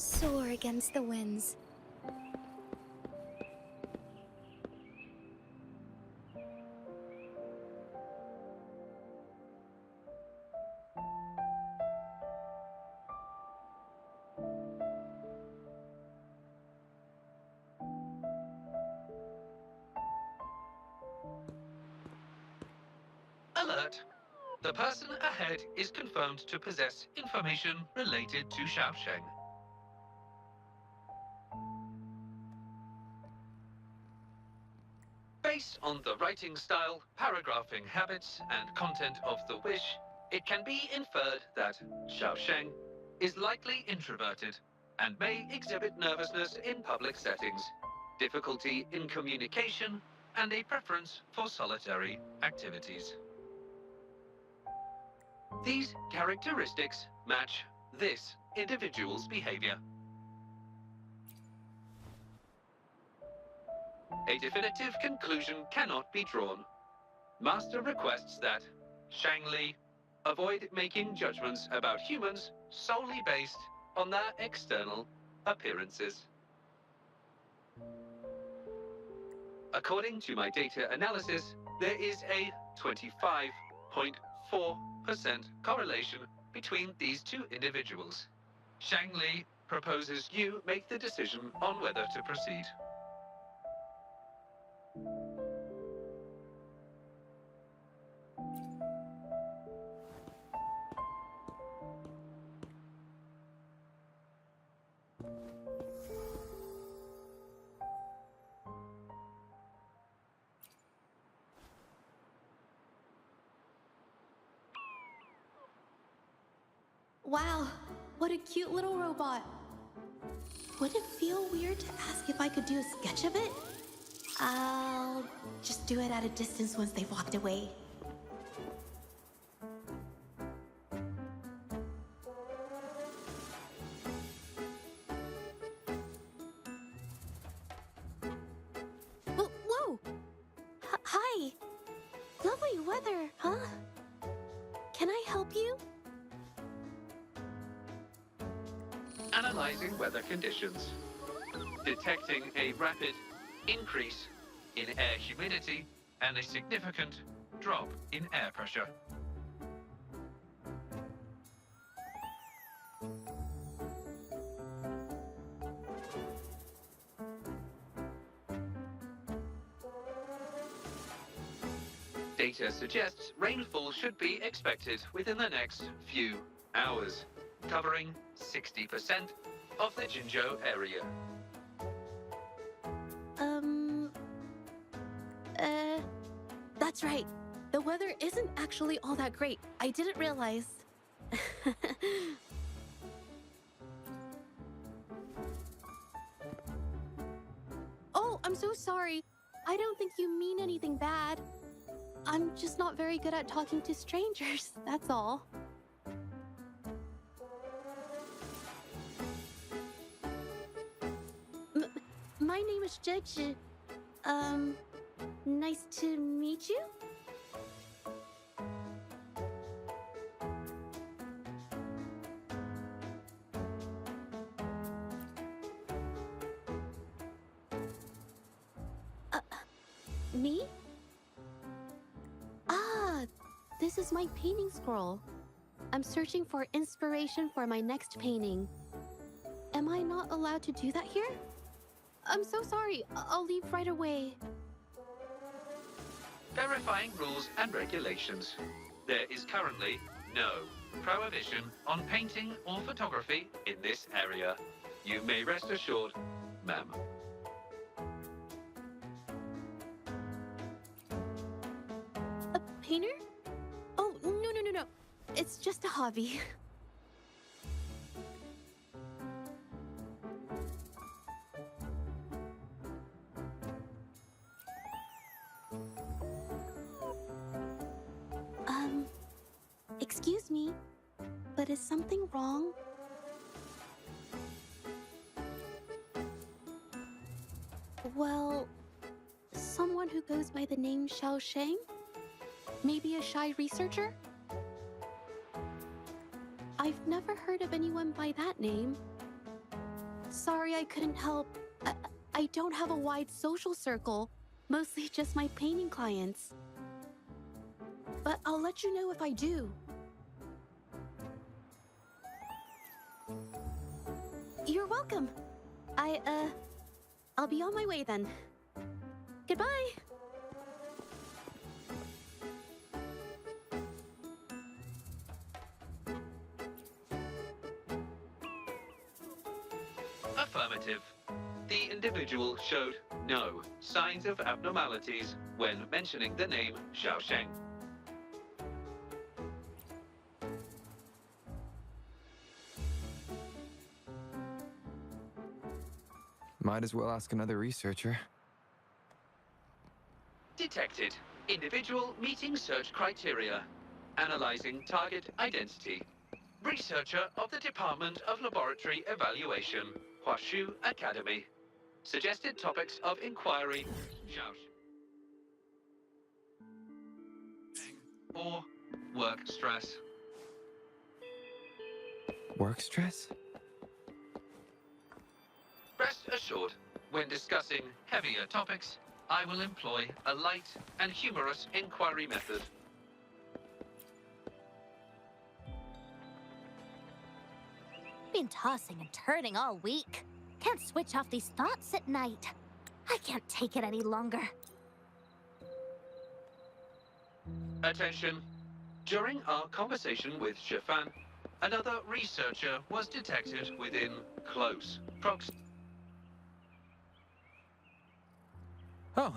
soar against the winds. Alert! The person ahead is confirmed to possess information related to Xiaosheng. Based on the writing style, paragraphing habits, and content of the wish, it can be inferred that Xiaosheng is likely introverted and may exhibit nervousness in public settings, difficulty in communication, and a preference for solitary activities. These characteristics match this individual's behavior. A definitive conclusion cannot be drawn. Master requests that Shang Li avoid making judgments about humans solely based on their external appearances. According to my data analysis, there is a 25.4% correlation between these two individuals. Shang Li proposes you make the decision on whether to proceed. Wow, what a cute little robot. Would it feel weird to ask if I could do a sketch of it? I'll just do it at a distance once they've walked away. Whoa! Hi! Lovely weather, huh? Can I help you? Analyzing weather conditions. Detecting a rapid increase in air humidity and a significant drop in air pressure. Data suggests rainfall should be expected within the next few hours, covering 60% of the Jinzhou area. That's right. The weather isn't actually all that great. I didn't realize. Oh, I'm so sorry. I don't think you mean anything bad. I'm just not very good at talking to strangers, that's all. My name is Zhezhi. Nice to meet you? Me? Ah, this is my painting scroll. I'm searching for inspiration for my next painting. Am I not allowed to do that here? I'm so sorry. I'll leave right away. Verifying rules and regulations. There is currently no prohibition on painting or photography in this area. You may rest assured, ma'am. A painter? Oh, no. It's just a hobby. Excuse me, but is something wrong? Well, someone who goes by the name Xiaosheng? Maybe a shy researcher? I've never heard of anyone by that name. Sorry I couldn't help. I don't have a wide social circle, mostly just my painting clients. But I'll let you know if I do. You're welcome. I'll be on my way then. Goodbye. Affirmative. The individual showed no signs of abnormalities when mentioning the name Xiaosheng. Might as well ask another researcher. Detected. Individual meeting search criteria. Analyzing target identity. Researcher of the Department of Laboratory Evaluation, Huashu Academy. Suggested topics of inquiry: Xiaosheng or work stress. Work stress? Rest assured, when discussing heavier topics, I will employ a light and humorous inquiry method. Been tossing and turning all week. Can't switch off these thoughts at night. I can't take it any longer. Attention. During our conversation with Shifan, another researcher was detected within close proximity. Oh.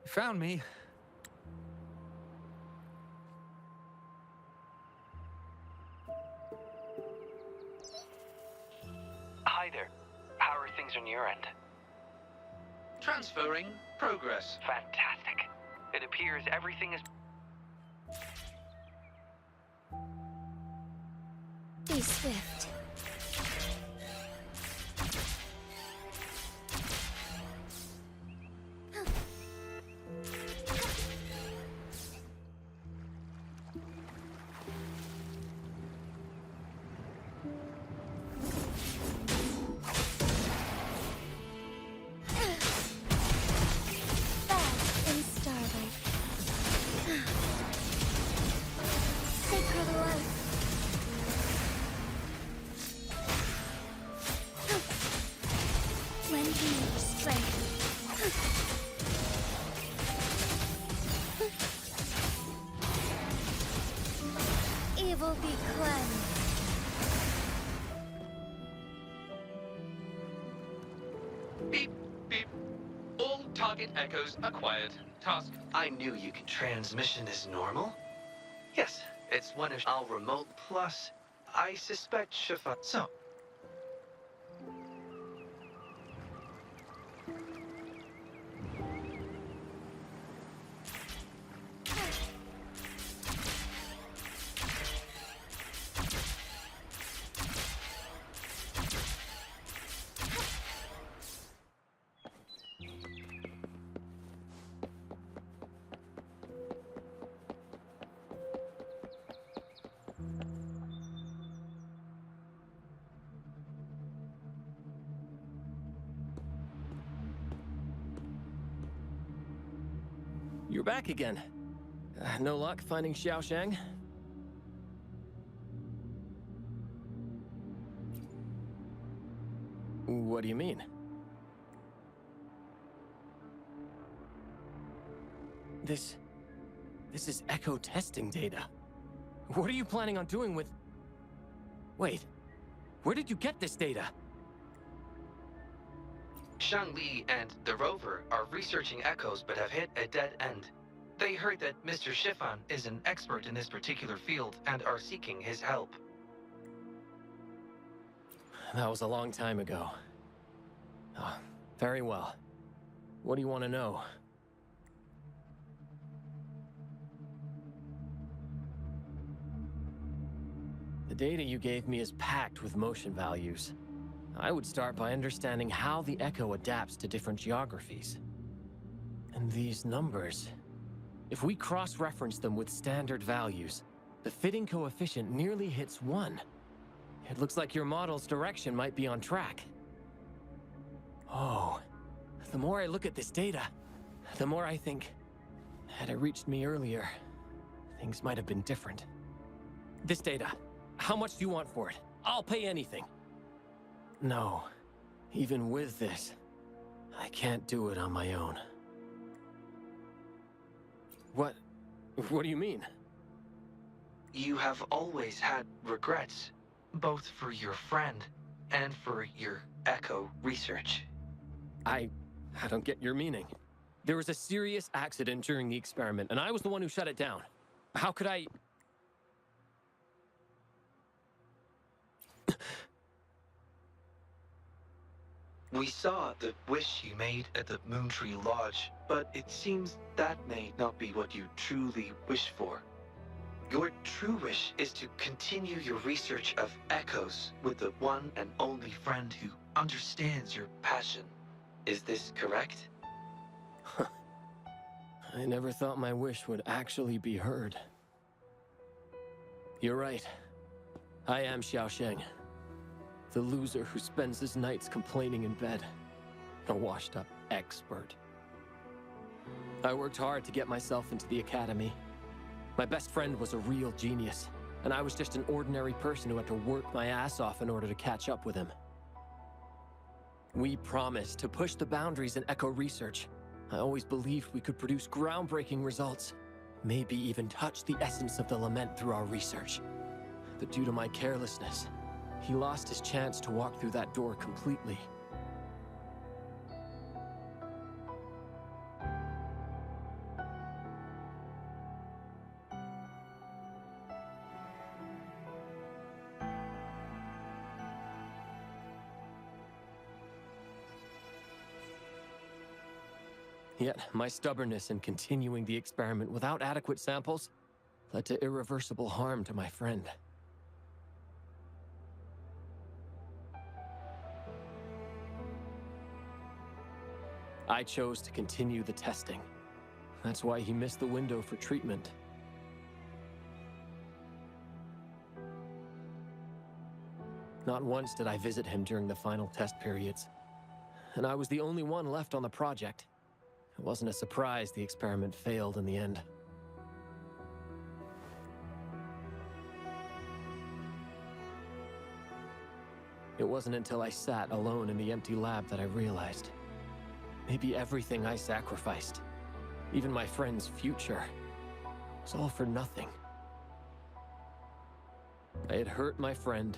You found me. Hi there. How are things on your end? Transferring progress. Fantastic. It appears everything is... Be swift. Evil be cleansed. Beep, beep. All target echoes acquired. Task. I knew you could transmission is normal. Yes, it's one of our remote plus. I suspect Shifa. So, You're back again. No luck finding Xiaosheng? What do you mean? This is echo testing data. What are you planning on doing with... Wait, where did you get this data? Shang Li and the rover are researching echoes but have hit a dead end. They heard that Mr. Shifan is an expert in this particular field and are seeking his help. That was a long time ago. Oh, very well. What do you want to know? The data you gave me is packed with motion values. I would start by understanding how the echo adapts to different geographies. And these numbers, if we cross-reference them with standard values, the fitting coefficient nearly hits 1. It looks like your model's direction might be on track. Oh, the more I look at this data, the more I think, had it reached me earlier, things might have been different. This data, how much do you want for it? I'll pay anything. No, even with this, I can't do it on my own. What do you mean? You have always had regrets, both for your friend and for your Echo research. I don't get your meaning. There was a serious accident during the experiment, and I was the one who shut it down. How could I... We saw the wish you made at the Moontree Lodge, but it seems that may not be what you truly wish for. Your true wish is to continue your research of echoes with the one and only friend who understands your passion. Is this correct? I never thought my wish would actually be heard. You're right. I am Xiaosheng, the loser who spends his nights complaining in bed. A washed-up expert. I worked hard to get myself into the academy. My best friend was a real genius, and I was just an ordinary person who had to work my ass off in order to catch up with him. We promised to push the boundaries in echo research. I always believed we could produce groundbreaking results, maybe even touch the essence of the lament through our research. But due to my carelessness, he lost his chance to walk through that door completely. Yet, my stubbornness in continuing the experiment without adequate samples led to irreversible harm to my friend. I chose to continue the testing. That's why he missed the window for treatment. Not once did I visit him during the final test periods, and I was the only one left on the project. It wasn't a surprise the experiment failed in the end. It wasn't until I sat alone in the empty lab that I realized. Maybe everything I sacrificed, even my friend's future, was all for nothing. I had hurt my friend,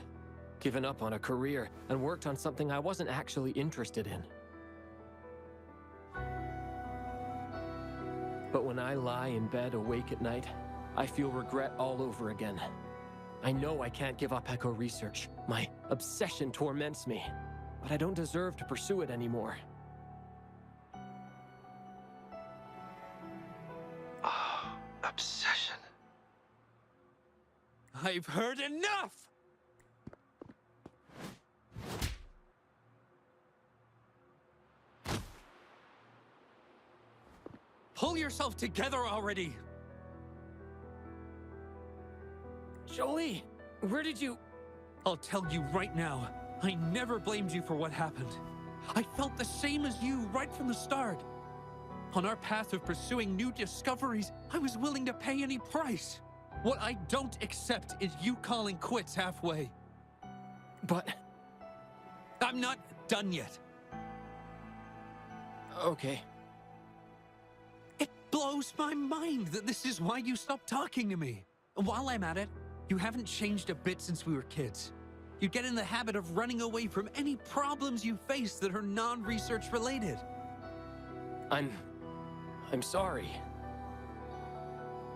given up on a career, and worked on something I wasn't actually interested in. But when I lie in bed awake at night, I feel regret all over again. I know I can't give up echo research. My obsession torments me, but I don't deserve to pursue it anymore. Oh, obsession. I've heard enough! Pull yourself together already! Jolie, where did you... I'll tell you right now, I never blamed you for what happened. I felt the same as you right from the start. On our path of pursuing new discoveries, I was willing to pay any price. What I don't accept is you calling quits halfway. But... I'm not done yet. Okay. It blows my mind that this is why you stopped talking to me. While I'm at it, you haven't changed a bit since we were kids. You get in the habit of running away from any problems you face that are non-research related. I'm sorry.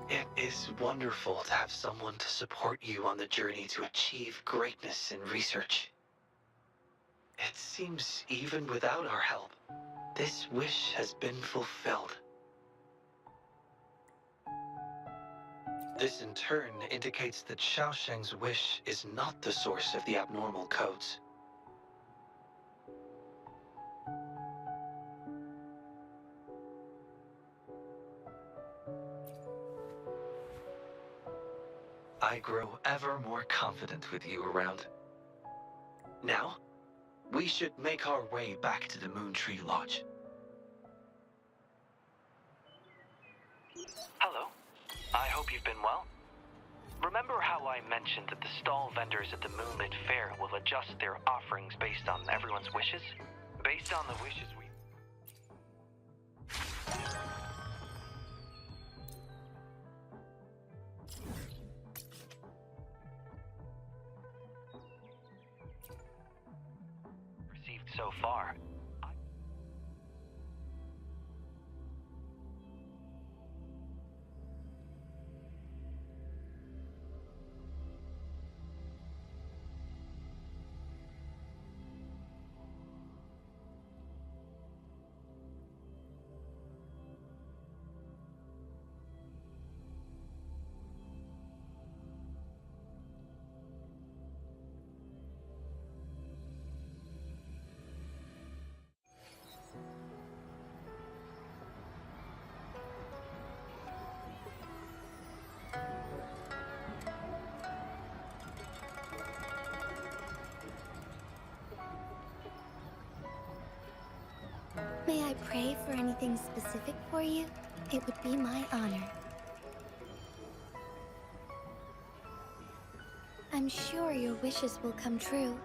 It is wonderful to have someone to support you on the journey to achieve greatness in research. It seems even without our help, this wish has been fulfilled. This in turn indicates that Xiaosheng's wish is not the source of the abnormal codes. I grow ever more confident with you around. Now, we should make our way back to the Moon Tree Lodge. Hello. I hope you've been well. Remember how I mentioned that the stall vendors at the Moonlit Fair will adjust their offerings based on everyone's wishes? Based on the wishes we... received so far. May I pray for anything specific for you? It would be my honor. I'm sure your wishes will come true.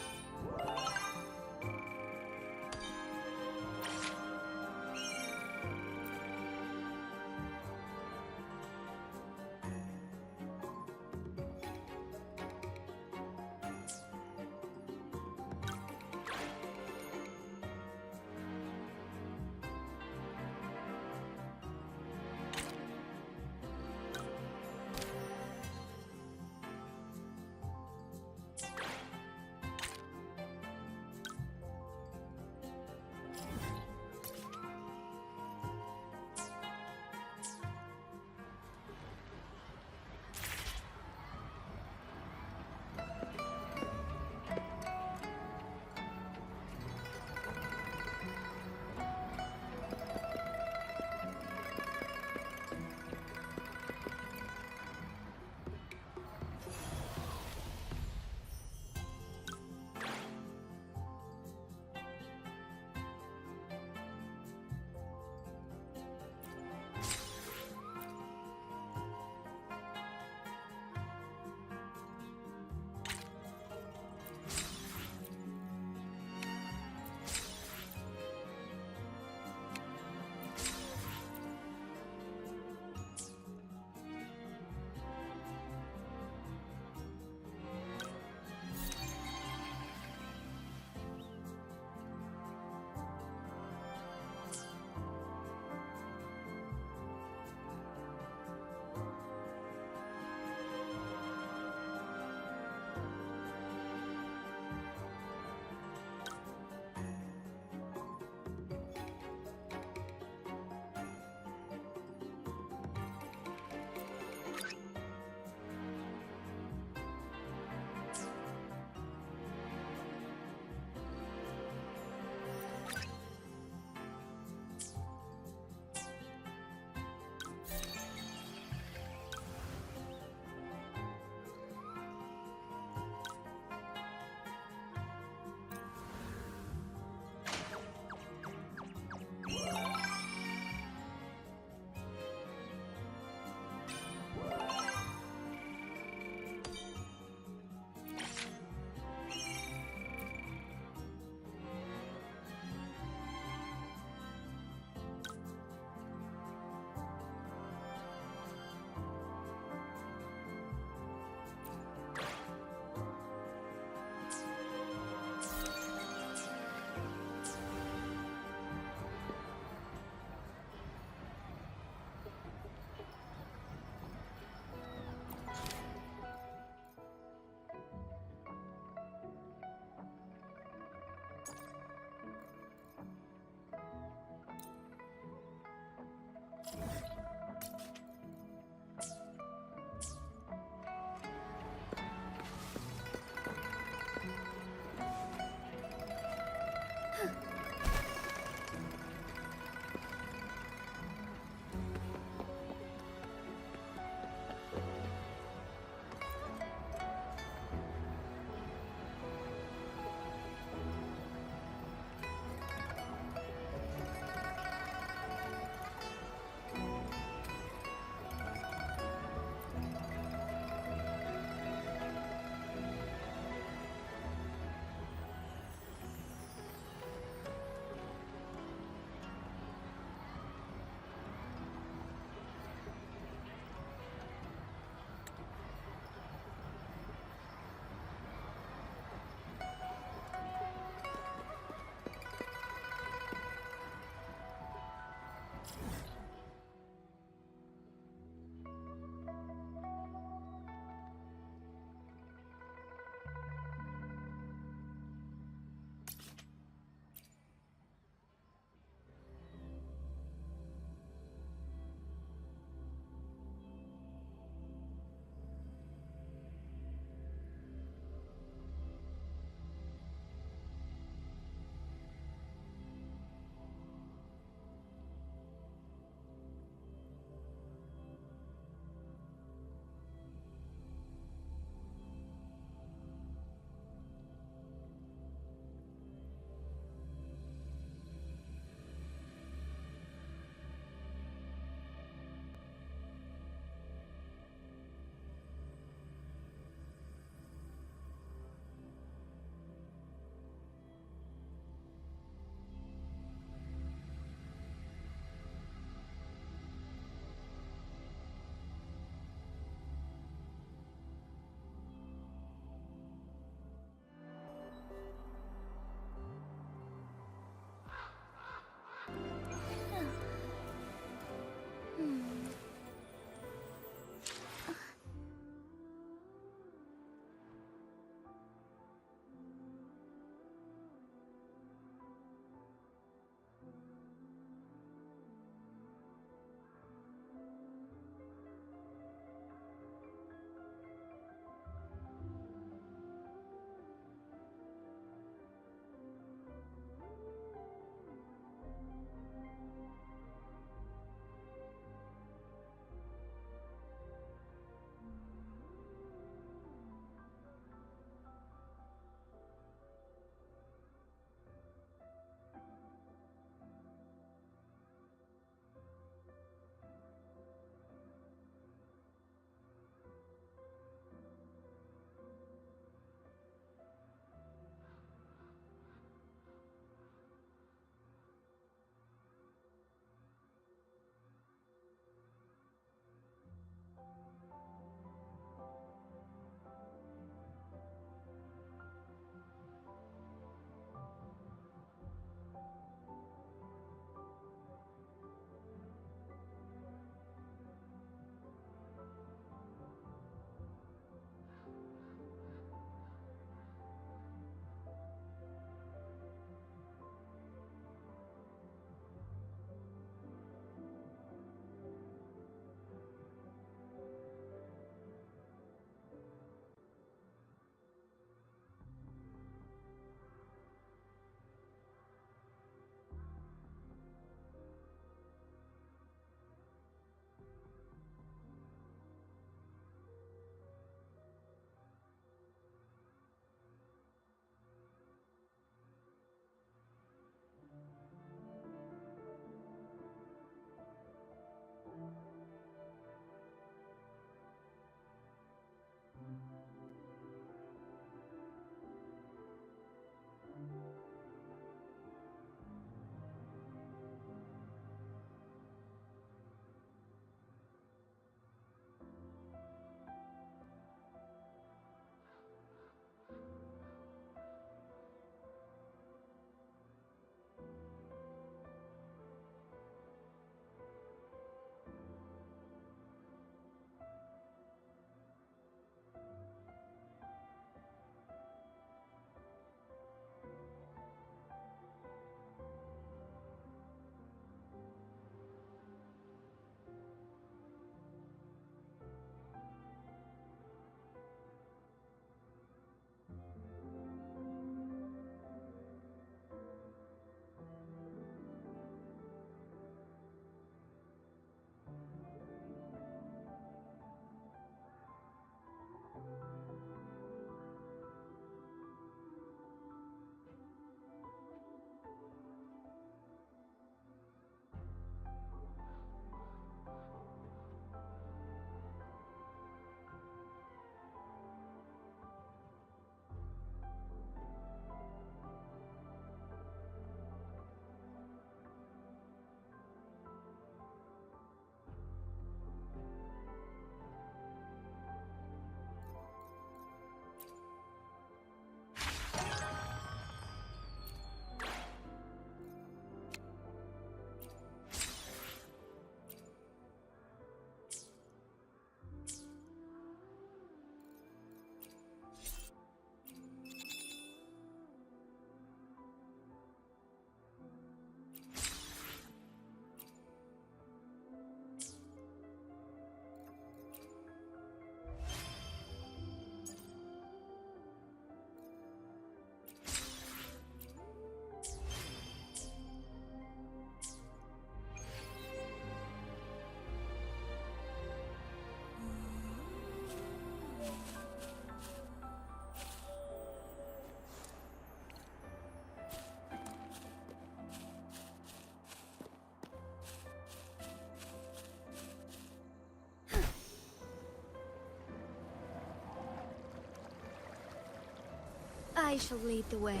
I shall lead the way.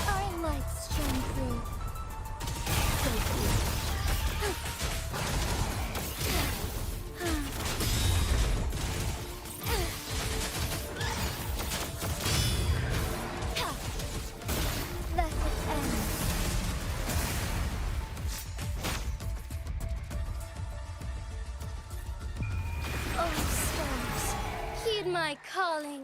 Our lights shine through. Let it end. Oh, stars, heed my calling.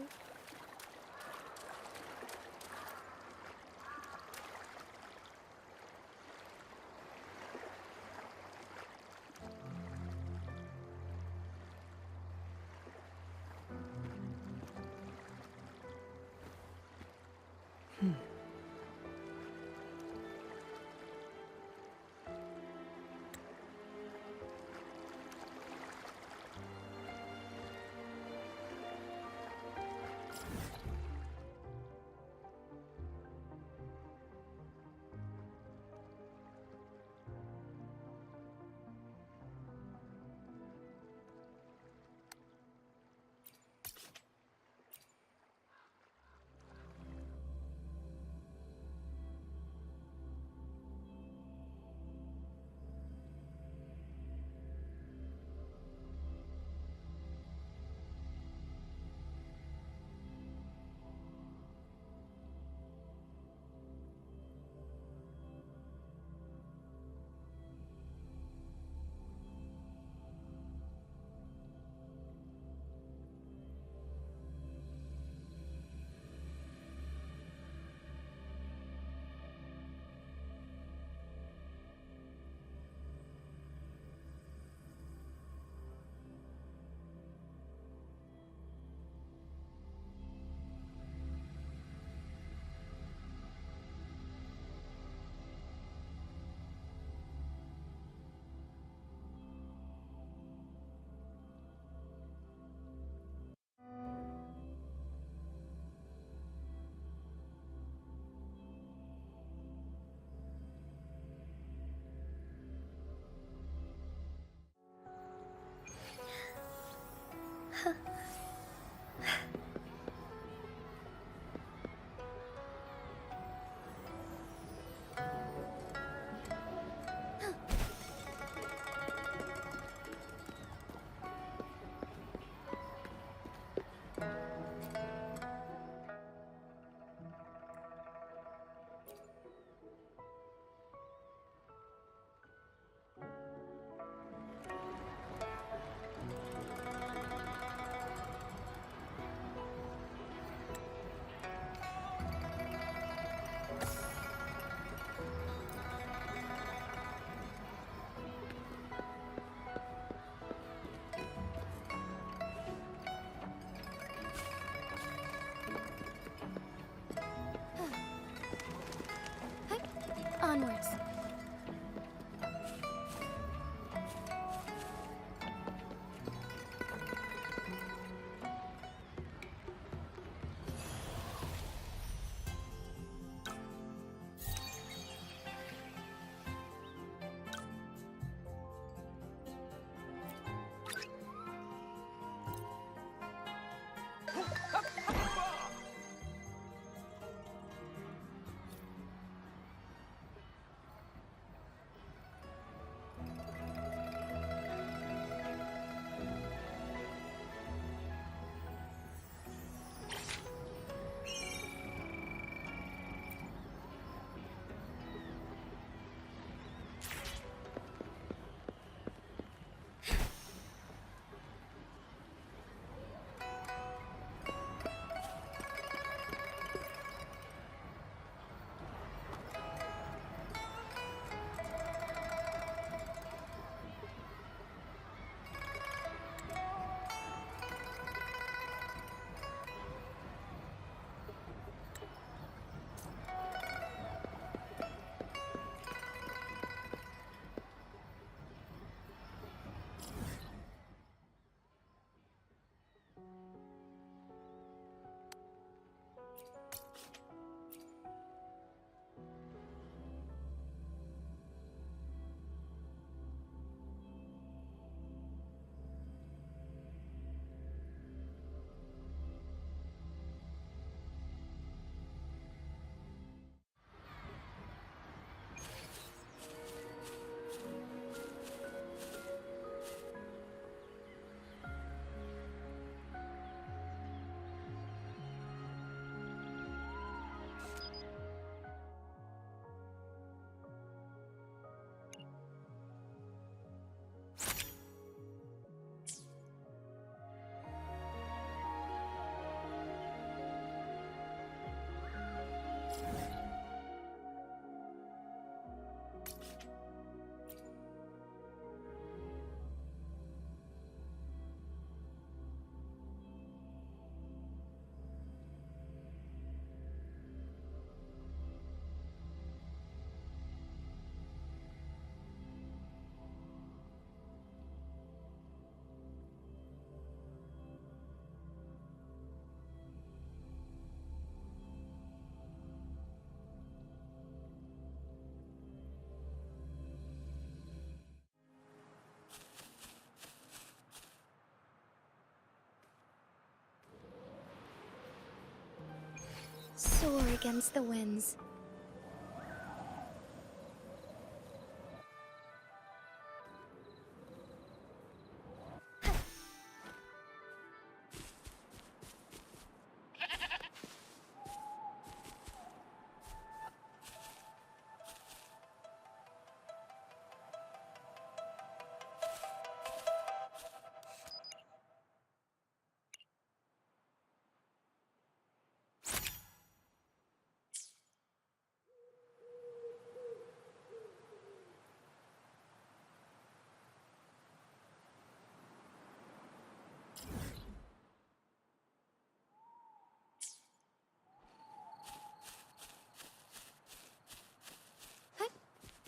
against the winds.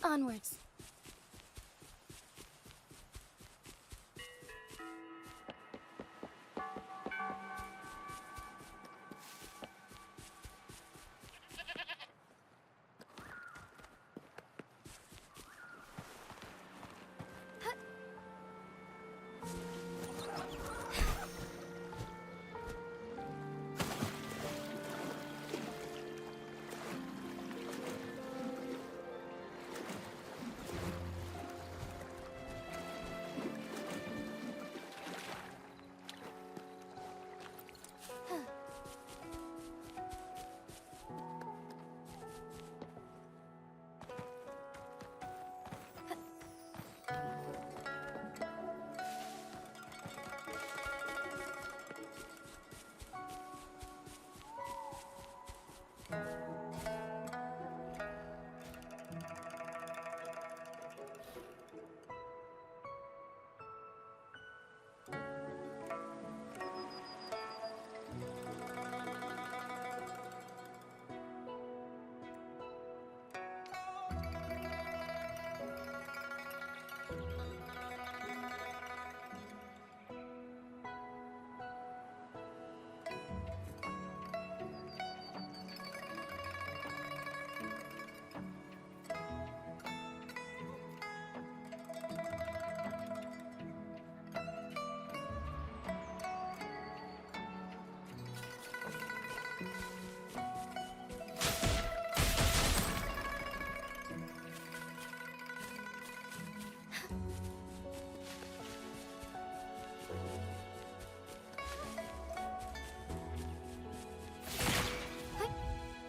Onwards.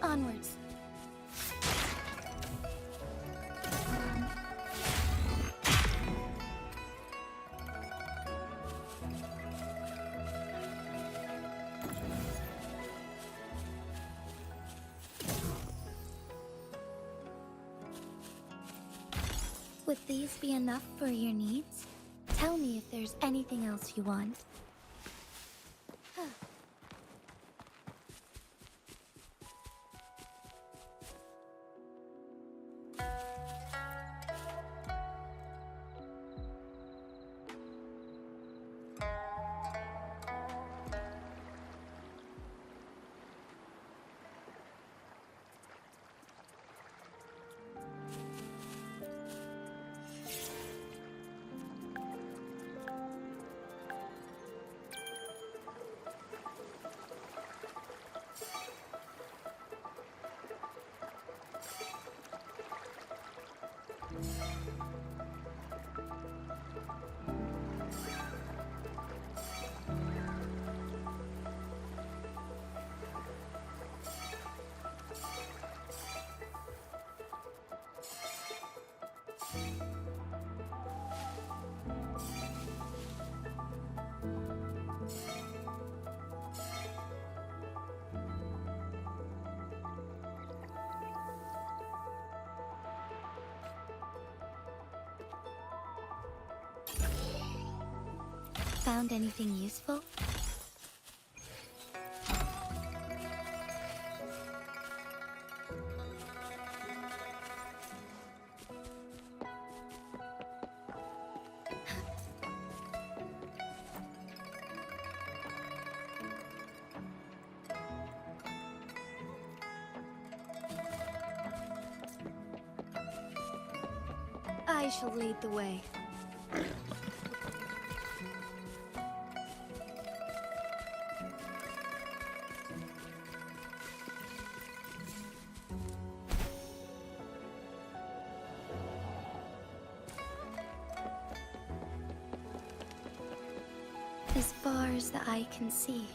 Onwards. Would these be enough for your needs? Tell me if there's anything else you want. Found anything useful? I shall lead the way. as far as the eye can see.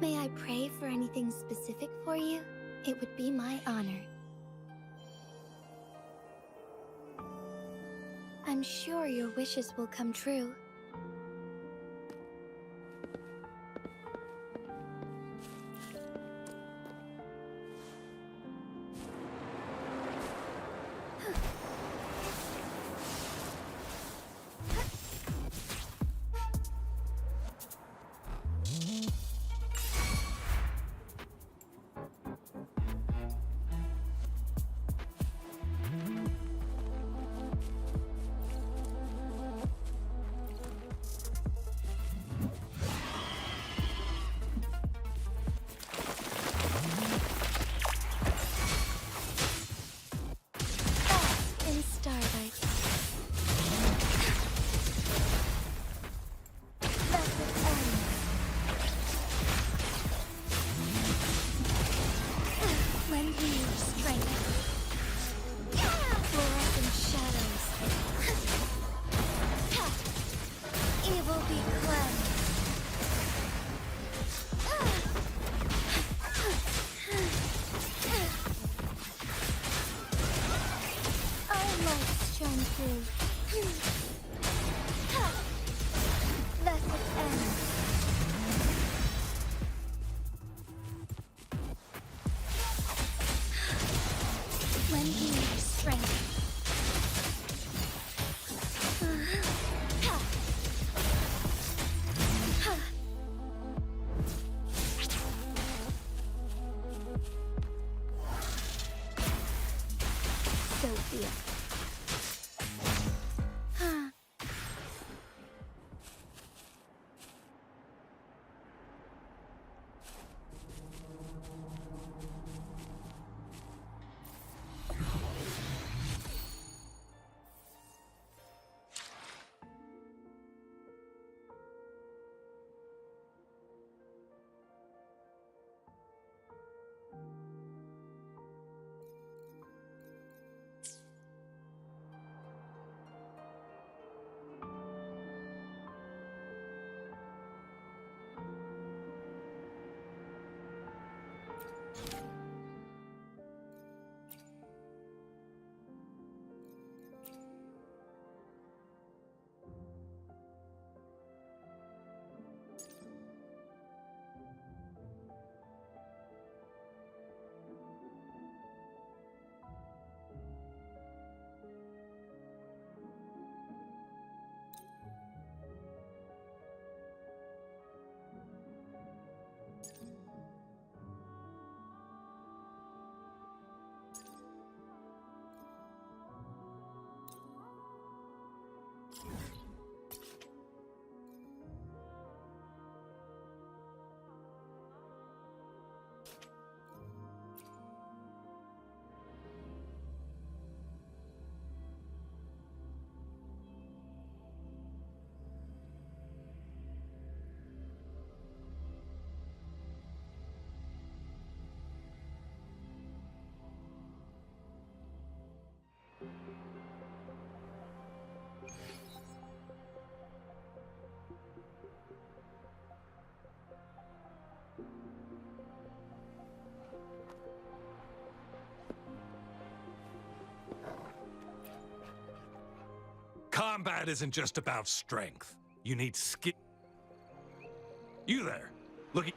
May I pray for anything specific for you? It would be my honor. I'm sure your wishes will come true. In starlight. Blessed end. Lend me your strength. Fluorescent shadows. Evil be cleansed. Our lights shine through. Blessed end. Lend me your strength. Sophia. Combat isn't just about strength. You need skill. You there. Looking.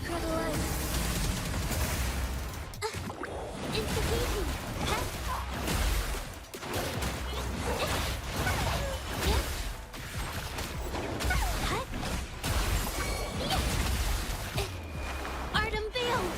Sacred light. Instigating. Art unveiled!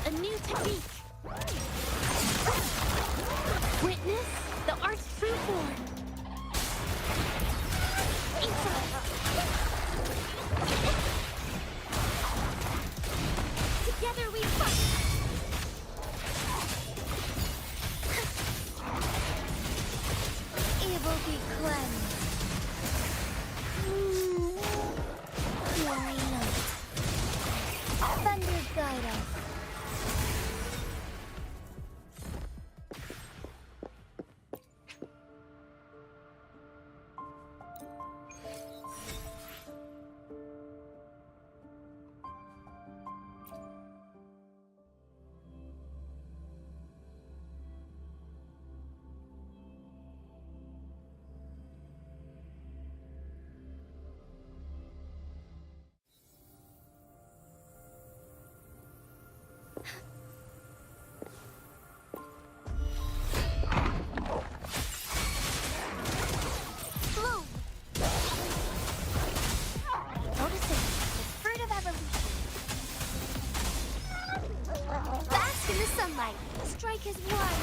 A new technique. Witness the art's true form. Together we fight. Evil be cleansed. Glory night. Thunder guide us. Bloom. Noticing the fruit of evolution. Bask in the sunlight. Strike as one.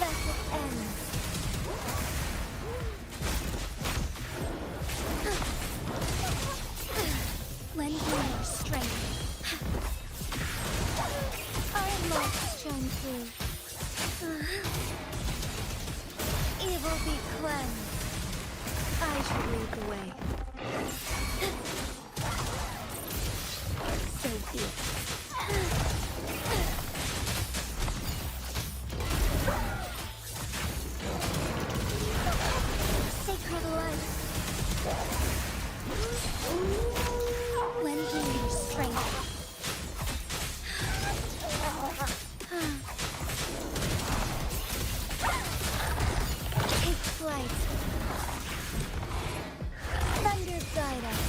Let it end. Lend me your strength. I must shine through. Evil be cleansed. I should lead the way. So be it. Sacred light. Lend me your strength. Take flight. Thunder guide us.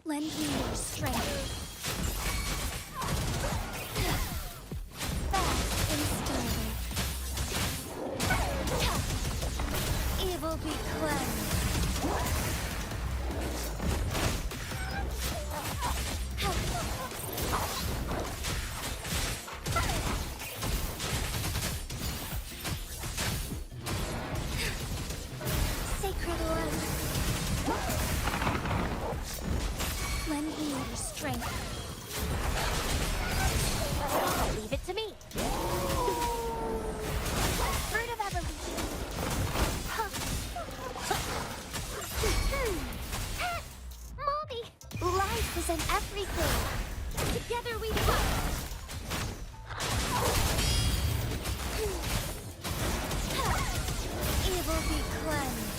Lend me your strength. Fast and stylish. Evil be cleansed. Sacred light. Lend me your strength. Leave it to me. Fruit of evolution. Mommy, life is in everything. Together we fight. Evil be cleansed.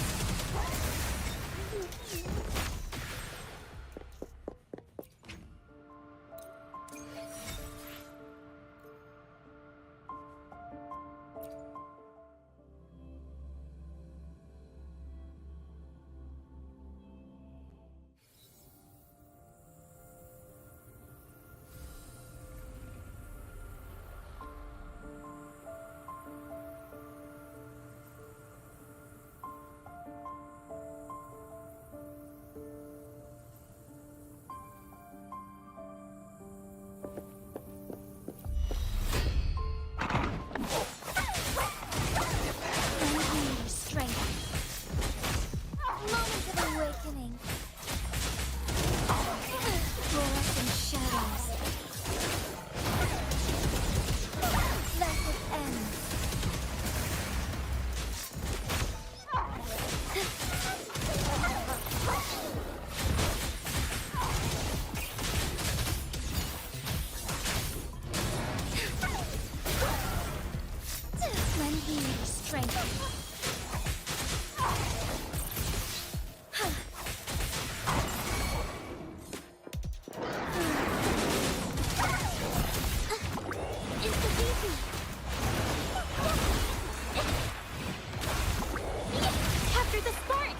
strength. It's Zhezhi. Capture the spark!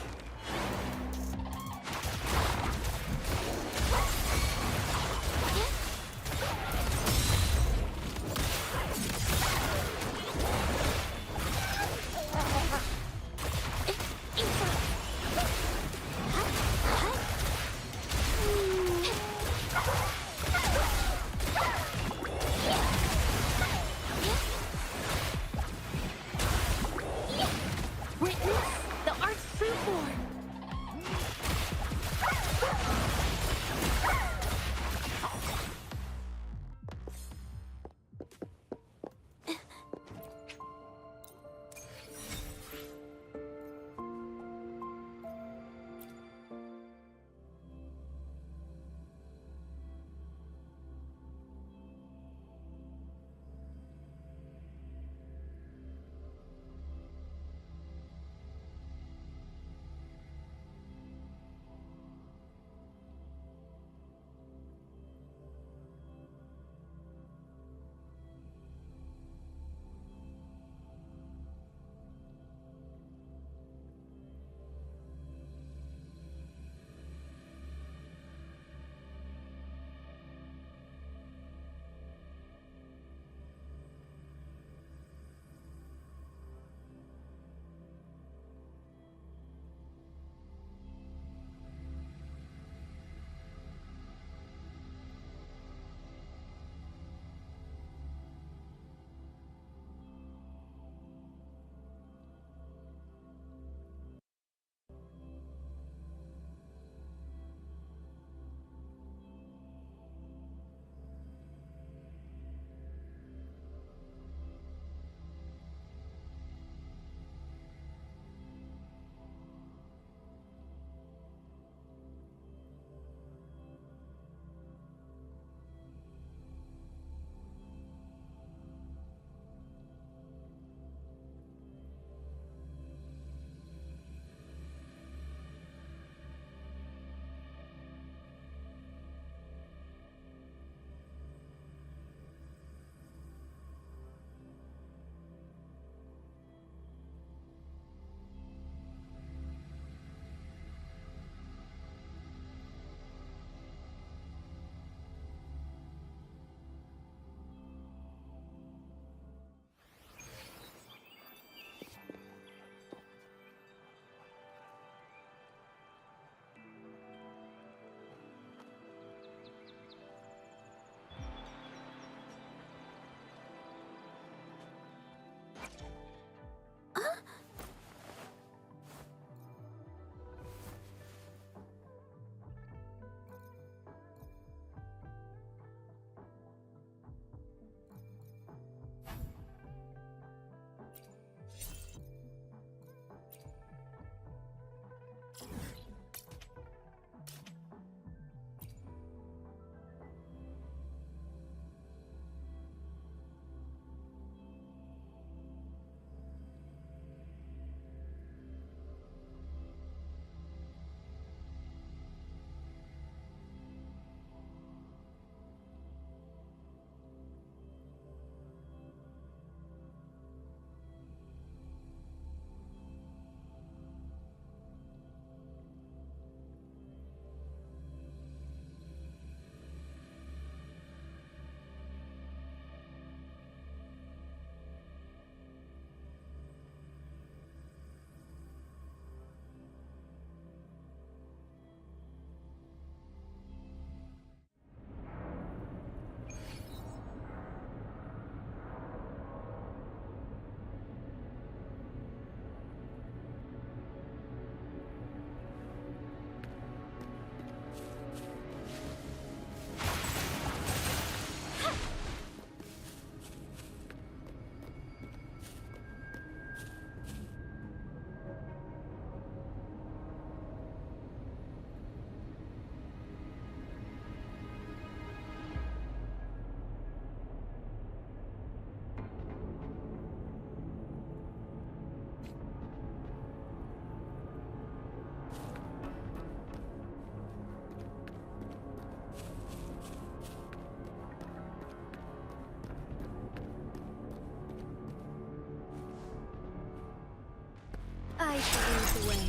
the way.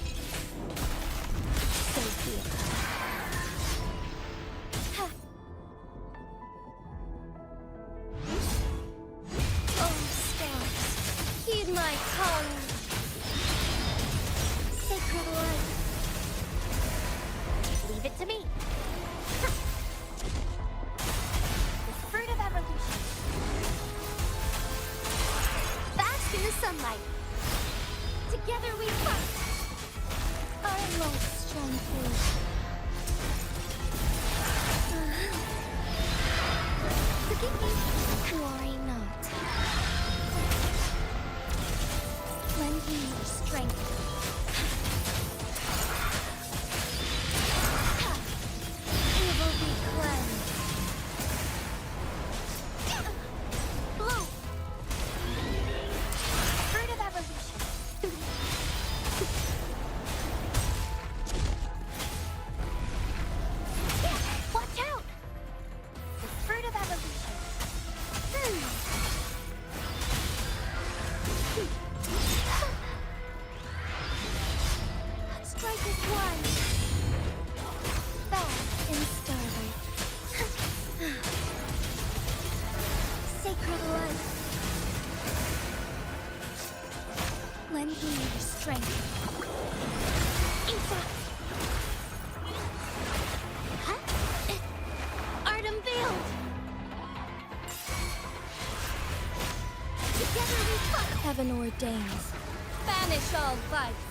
So be it. Oh, stars, heed my calling. Sacred light. Leave it to me. The fruit of evolution. Bask in the sunlight. Together we fight. Our most strength. Forgive me. Worry not. Lend me your strength. Evil be cleansed. Bloom. Fruit of evolution. Watch out! The fruit of evolution. Strike as one. Bask in starlight. Sacred light. Lend me your strength. Art unveiled. Together we fight. Heaven ordains. Banish all vice.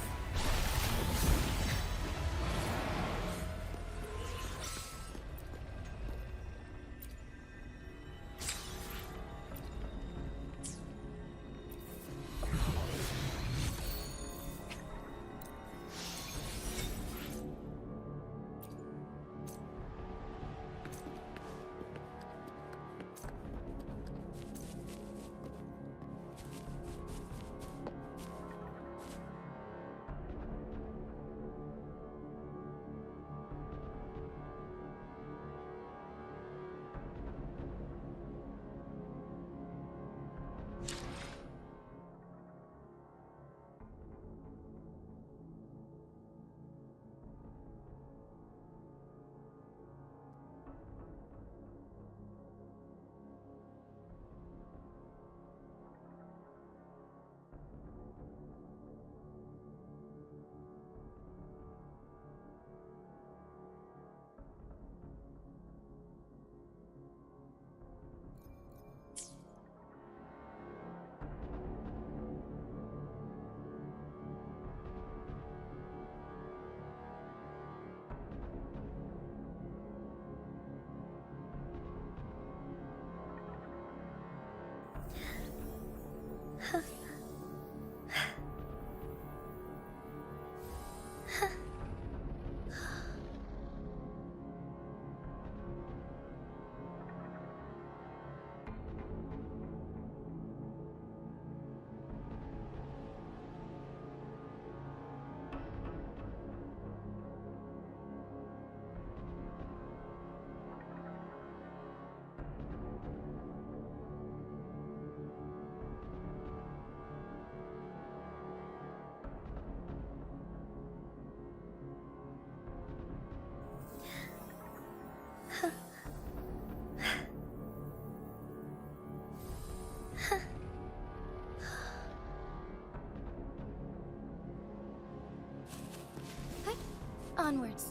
Onwards.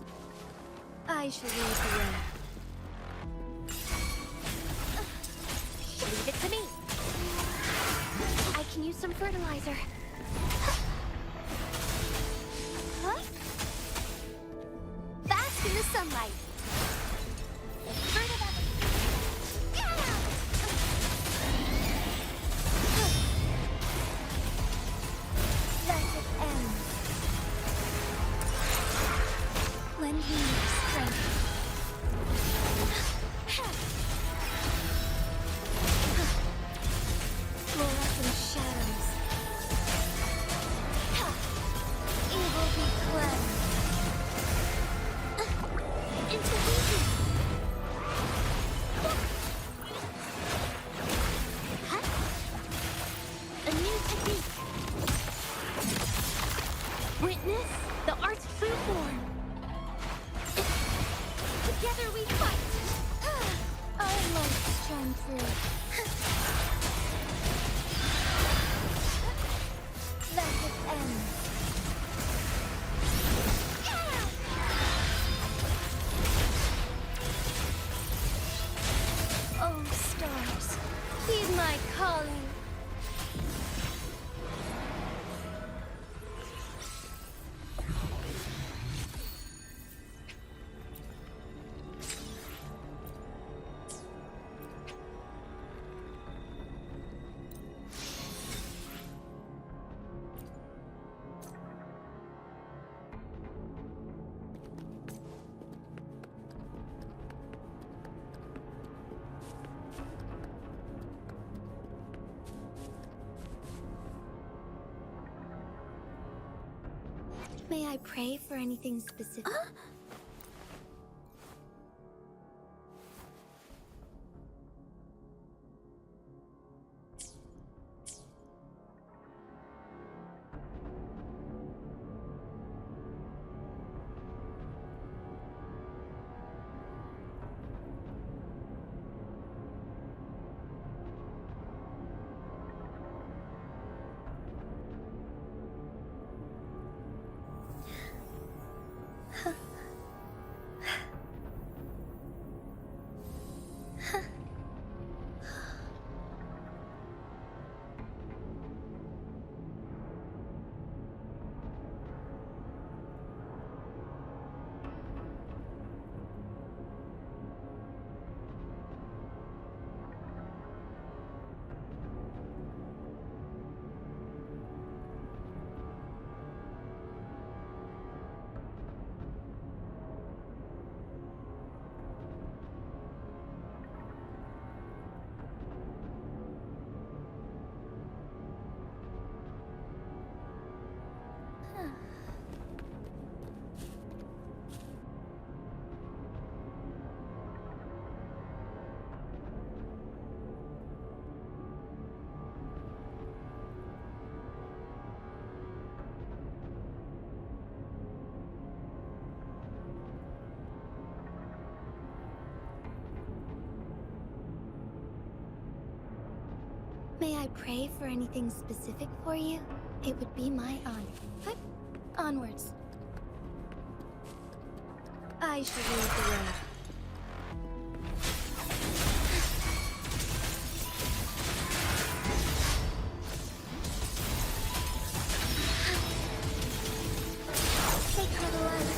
I shall lead the way. Leave it to me. I can use some fertilizer. Huh? Bask in the sunlight. The fruit of Let it end. Lend me your strength. Fluorescent shadows. Evil be cleansed. Let it end. Oh, stars, heed my calling. May I pray for anything specific? May I pray for anything specific for you? It would be my honor. But onwards. I shall lead the way. Sacred light.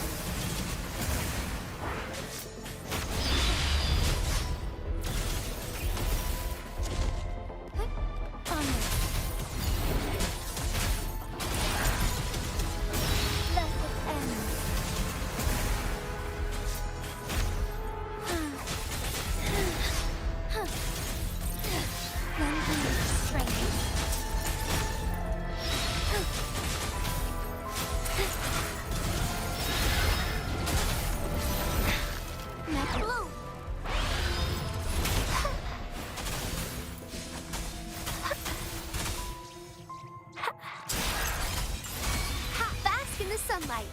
Sunlight.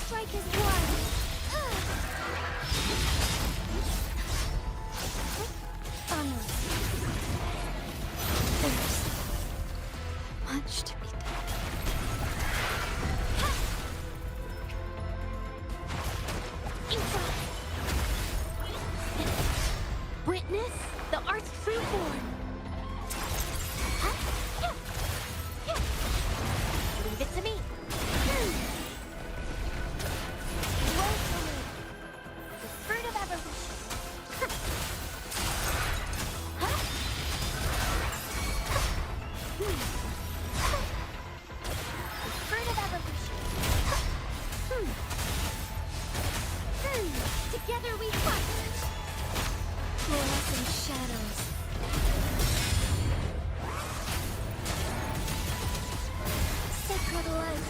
Strike is one. Onward. There's much to be done. Witness the art's true form. Leave it to me. The fruit of evolution. The fruit of evolution. Together we fight. Fluorescent shadows. Sacred light.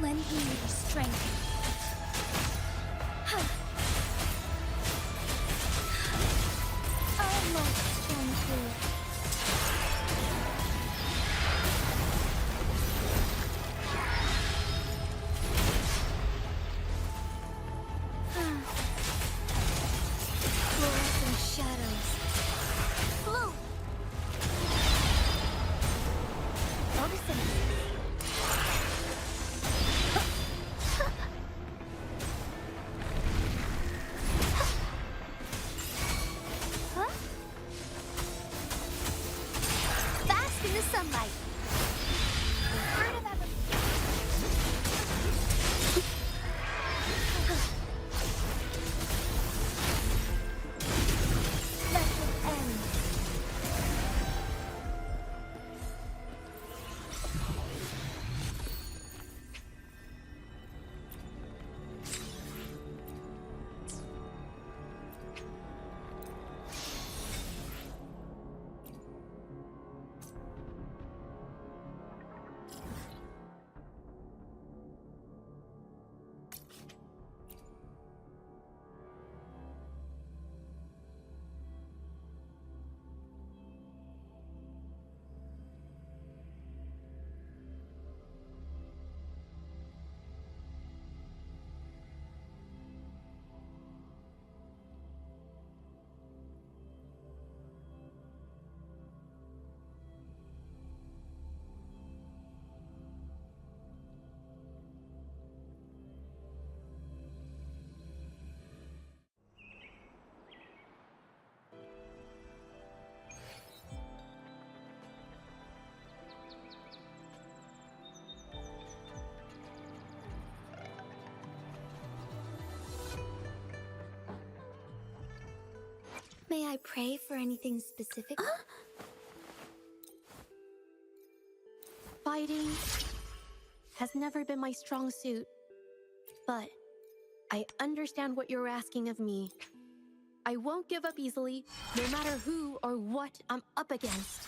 Lend me your strength. Almost strong through. May I pray for anything specific? Fighting has never been my strong suit, but I understand what you're asking of me. I won't give up easily, no matter who or what I'm up against.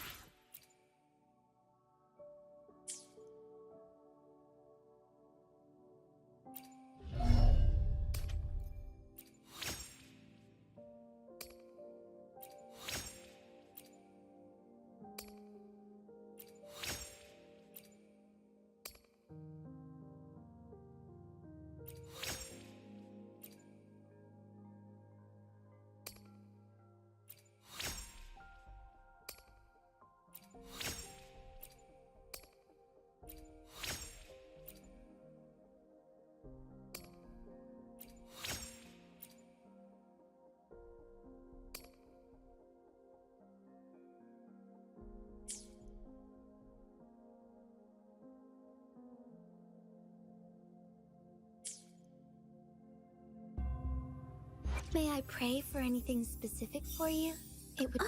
May I pray for anything specific for you? It would...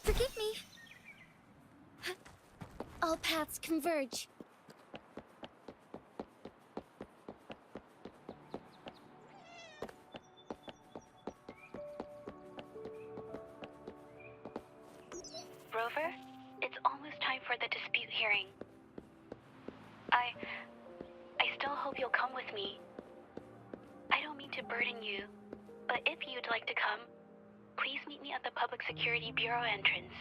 Forgive me. All paths converge. Rover, it's almost time for the dispute hearing. I still hope you'll come with me. I don't mean to burden you, but if you'd like to come, please meet me at the Public Security Bureau entrance.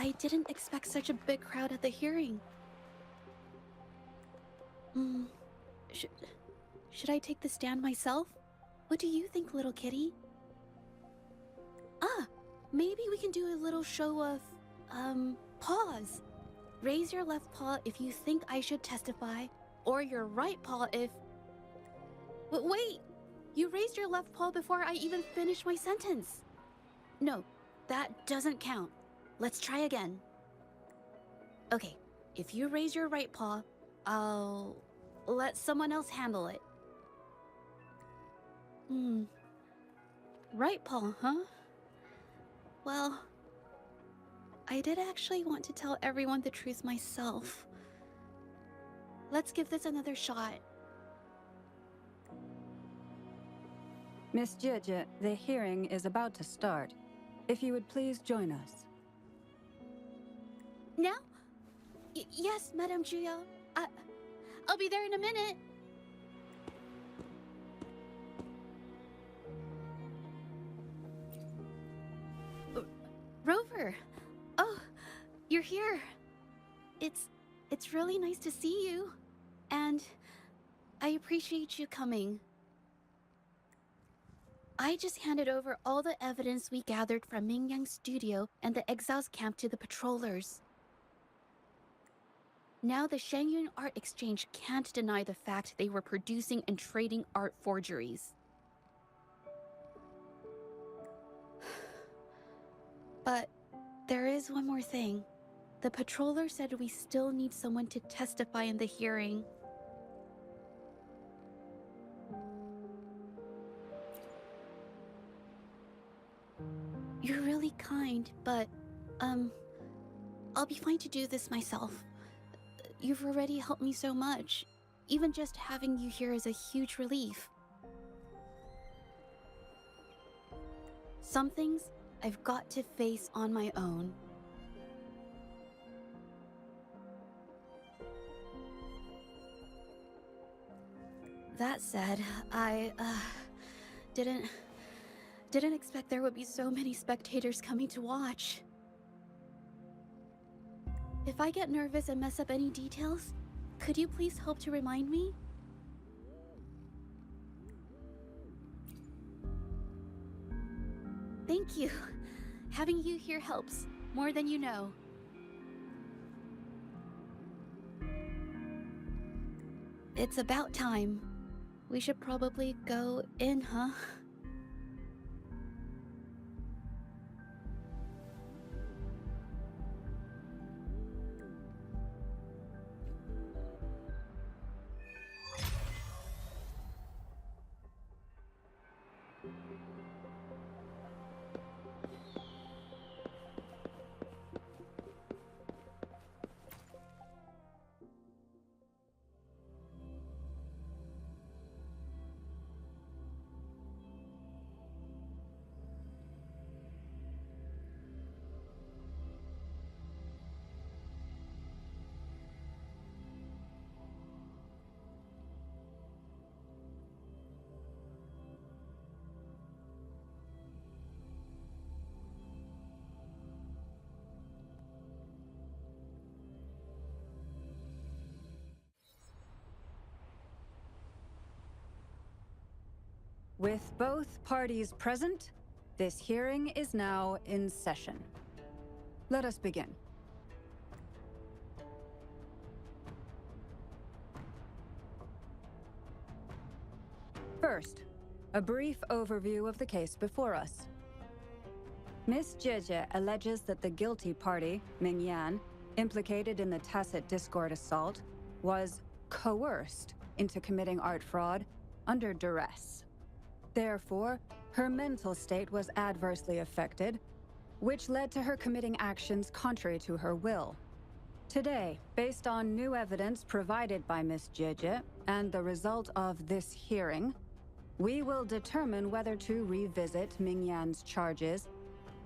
I didn't expect such a big crowd at the hearing. Should I take the stand myself? What do you think, little kitty? Maybe we can do a little show of, paws. Raise your left paw if you think I should testify, or your right paw if... Wait! You raised your left paw before I even finished my sentence. No, that doesn't count. Let's try again. Okay, if you raise your right paw, I'll let someone else handle it. Right paw, huh? Well, I did actually want to tell everyone the truth myself. Let's give this another shot. Miss Zhezhi, the hearing is about to start. If you would please join us. Now? Yes, Madame Juya. I'll be there in a minute. Rover! Oh, you're here. It's really nice to see you. And I appreciate you coming. I just handed over all the evidence we gathered from Mingyang's studio and the exiles camp to the patrollers. Now the Shangyun Art Exchange can't deny the fact they were producing and trading art forgeries. But there is one more thing. The patroller said we still need someone to testify in the hearing. You're really kind, but, I'll be fine to do this myself. You've already helped me so much. Even just having you here is a huge relief. Some things I've got to face on my own. That said, I, didn't expect there would be so many spectators coming to watch. If I get nervous and mess up any details, could you please help to remind me? Thank you. Having you here helps, more than you know. It's about time. We should probably go in, huh? With both parties present, this hearing is now in session. Let us begin. First, a brief overview of the case before us. Miss Zhezhi alleges that the guilty party, Mingyan, implicated in the tacit discord assault, was coerced into committing art fraud under duress. Therefore, her mental state was adversely affected, which led to her committing actions contrary to her will. Today, based on new evidence provided by Miss Zhezhi and the result of this hearing, we will determine whether to revisit Mingyan's charges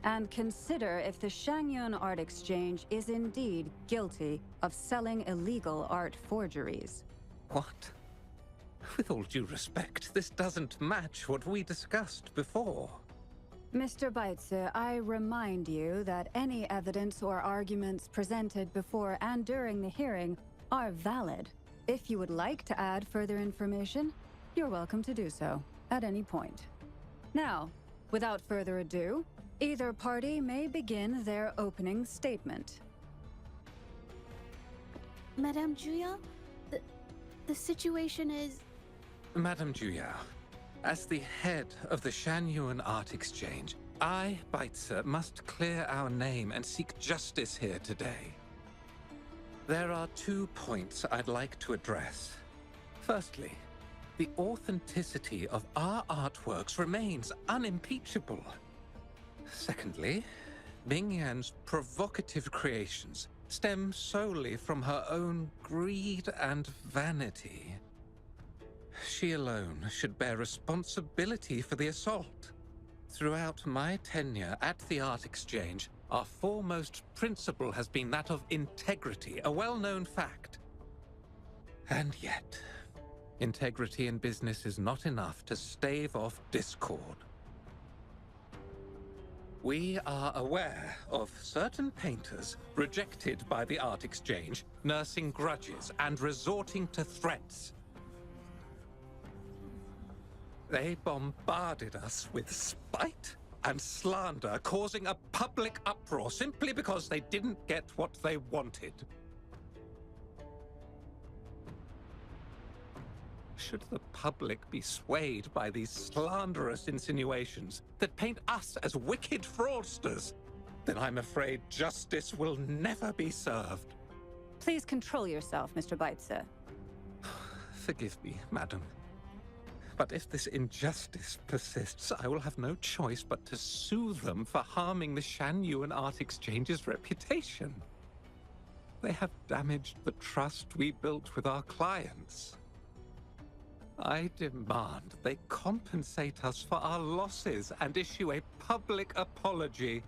and consider if the Shangyun Art Exchange is indeed guilty of selling illegal art forgeries. What? With all due respect, this doesn't match what we discussed before. Mr. Beitze, I remind you that any evidence or arguments presented before and during the hearing are valid. If you would like to add further information, you're welcome to do so at any point. Now, without further ado, either party may begin their opening statement. Madame Juya, the situation is... Madame Juyao, as the head of the Shanyuan Art Exchange, I, Beitze, must clear our name and seek justice here today. There are 2 points I'd like to address. Firstly, the authenticity of our artworks remains unimpeachable. Secondly, Mingyan's provocative creations stem solely from her own greed and vanity. She alone should bear responsibility for the assault. Throughout my tenure at the Art Exchange, our foremost principle has been that of integrity, a well-known fact. And yet, integrity in business is not enough to stave off discord. We are aware of certain painters rejected by the Art Exchange, nursing grudges and resorting to threats. They bombarded us with spite and slander, causing a public uproar simply because they didn't get what they wanted. Should the public be swayed by these slanderous insinuations that paint us as wicked fraudsters, then I'm afraid justice will never be served. Please control yourself, Mr. Beitze. Forgive me, madam. But if this injustice persists, I will have no choice but to sue them for harming the Shanyuan Art Exchange's reputation. They have damaged the trust we built with our clients. I demand they compensate us for our losses and issue a public apology.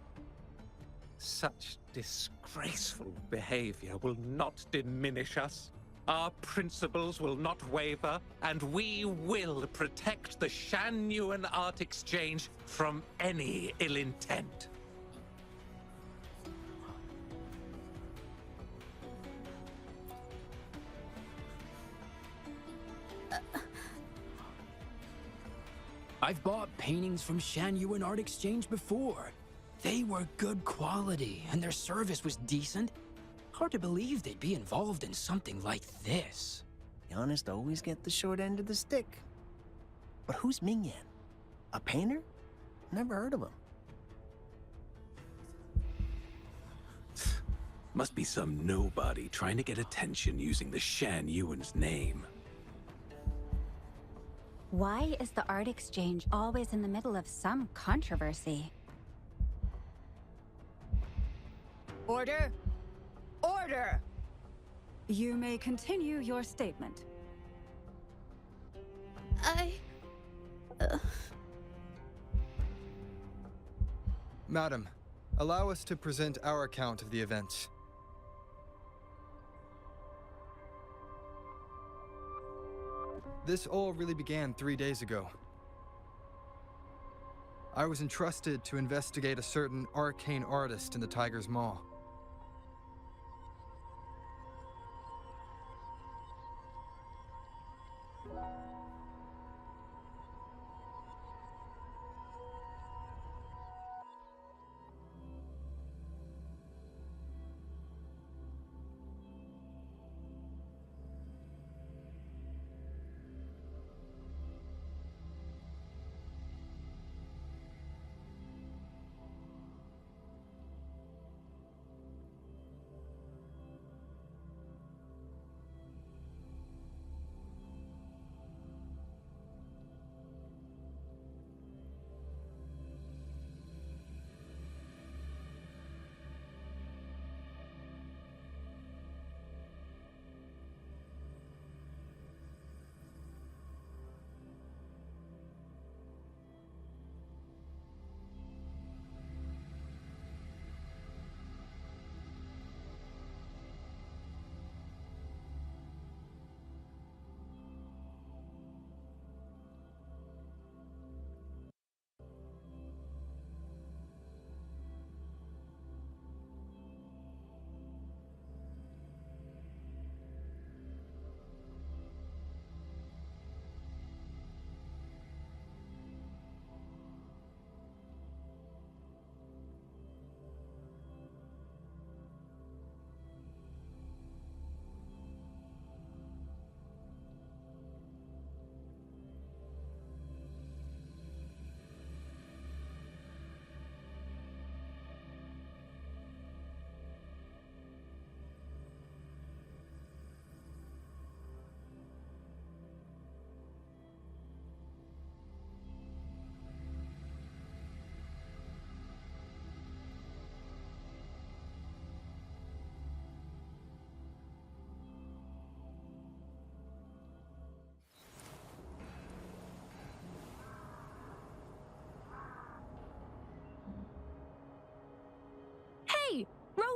Such disgraceful behavior will not diminish us. Our principles will not waver, and we will protect the Shanyuan Art Exchange from any ill intent. I've bought paintings from Shanyuan Art Exchange before. They were good quality, and their service was decent. Hard to believe they'd be involved in something like this. The honest always get the short end of the stick. But who's Mingyan? A painter? Never heard of him. Must be some nobody trying to get attention using the Shanyuan's name. Why is the Art Exchange always in the middle of some controversy? Order! Order! You may continue your statement. Madam, allow us to present our account of the events. This all really began 3 days ago. I was entrusted to investigate a certain arcane artist in the Tiger's Maw.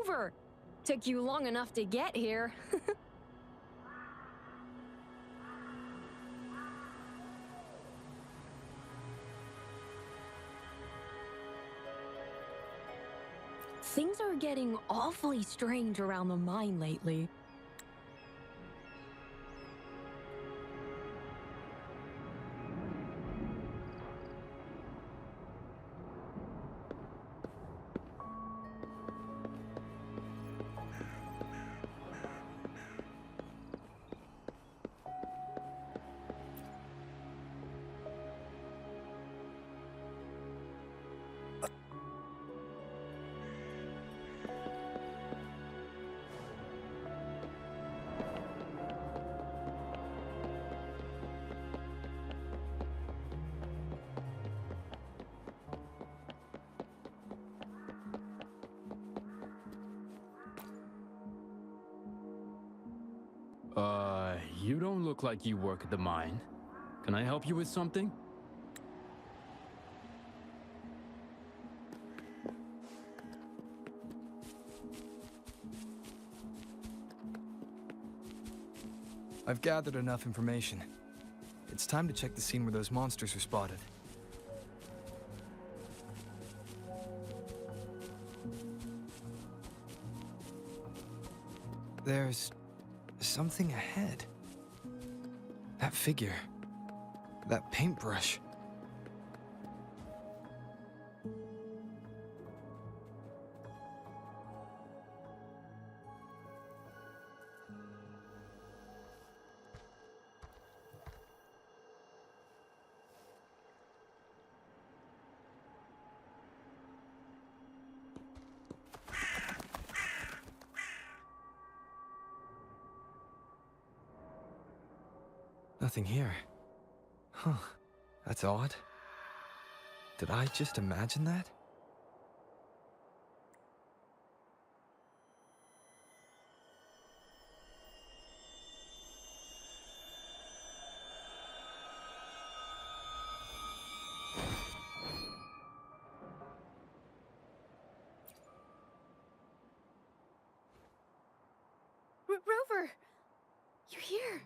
Rover! Took you long enough to get here. Things are getting awfully strange around the mine lately. You don't look like you work at the mine. Can I help you with something? I've gathered enough information. It's time to check the scene where those monsters were spotted. There's something ahead. That figure. That paintbrush. Nothing here. Huh. That's odd. Did I just imagine that? Rover! You're here!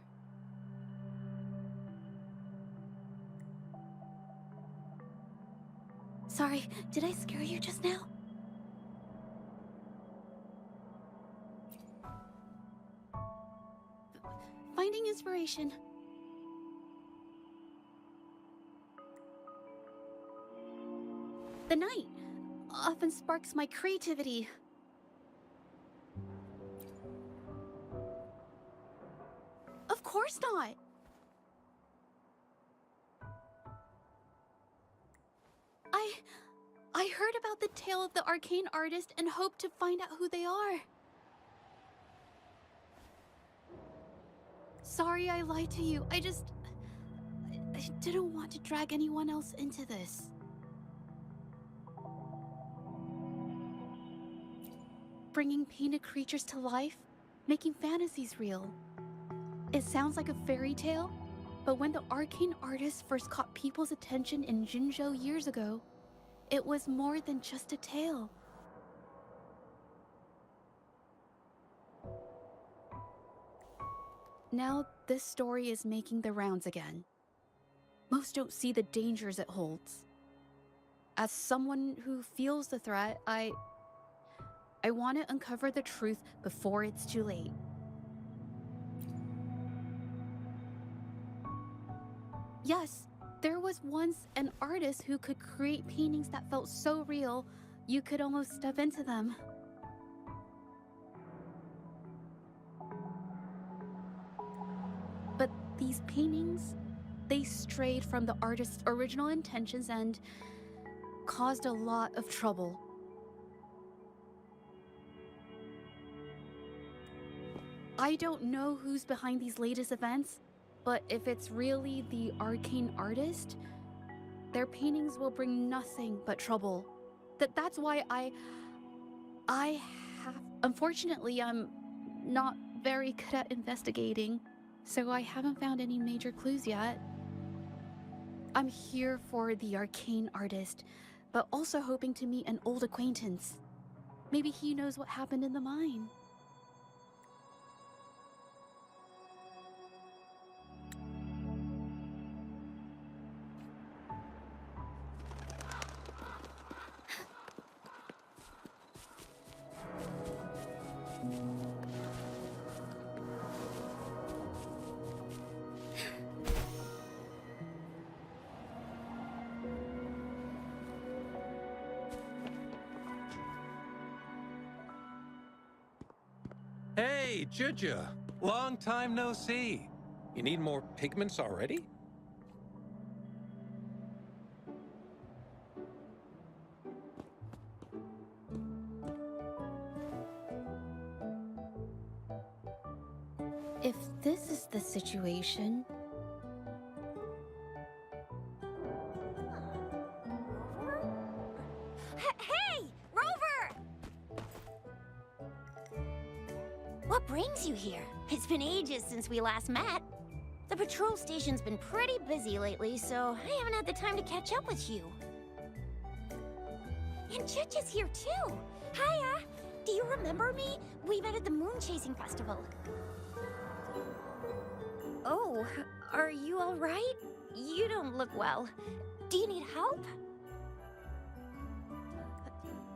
Sorry, did I scare you just now? Finding inspiration. The night often sparks my creativity. Of course not! I heard about the tale of the arcane artist and hoped to find out who they are. Sorry I lied to you. I didn't want to drag anyone else into this. Bringing painted creatures to life, making fantasies real. It sounds like a fairy tale, but when the arcane artist first caught people's attention in Jinzhou years ago, it was more than just a tale. Now, this story is making the rounds again. Most don't see the dangers it holds. As someone who feels the threat, I want to uncover the truth before it's too late. Yes, there was once an artist who could create paintings that felt so real, you could almost step into them. But these paintings, they strayed from the artist's original intentions and caused a lot of trouble. I don't know who's behind these latest events, but if it's really the arcane artist, their paintings will bring nothing but trouble. That's why unfortunately, I'm not very good at investigating, so I haven't found any major clues yet. I'm here for the arcane artist, but also hoping to meet an old acquaintance. Maybe he knows what happened in the mine. Hey, Zhezhi! Long time no see. You need more pigments already? If this is the situation... Hey! Rover! What brings you here? It's been ages since we last met. The patrol station's been pretty busy lately, so I haven't had the time to catch up with you. And Zhezhi's here too! Hiya! Do you remember me? We met at the Moon Chasing Festival. Oh, are you alright? You don't look well. Do you need help?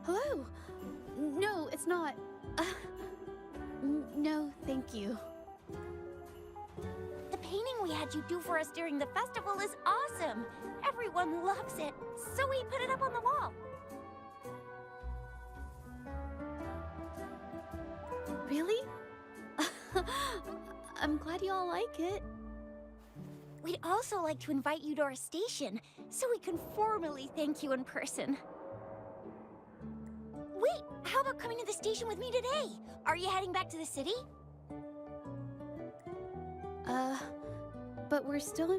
Hello? No, it's not. No, thank you. The painting we had you do for us during the festival is awesome. Everyone loves it, so we put it up on the wall. Really? I'm glad you all like it. We'd also like to invite you to our station, so we can formally thank you in person. Wait, how about coming to the station with me today? Are you heading back to the city? But we're still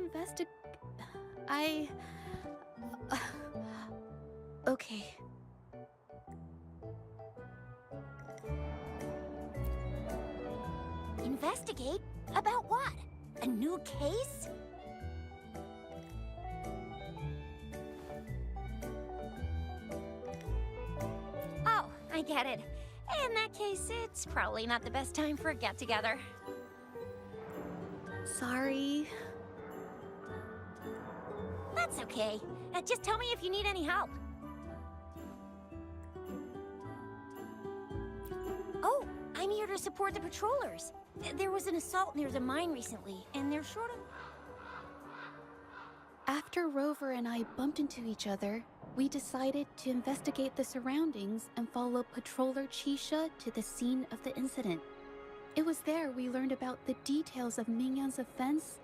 okay. Investigate? About what? A new case? Oh, I get it. In that case, it's probably not the best time for a get-together. Sorry. That's okay. Just tell me if you need any help. Oh, I'm here to support the patrollers. There was an assault near the mine recently, and they're short of... After Rover and I bumped into each other, we decided to investigate the surroundings and follow Patroller Chisha to the scene of the incident. It was there we learned about the details of Mingyan's offense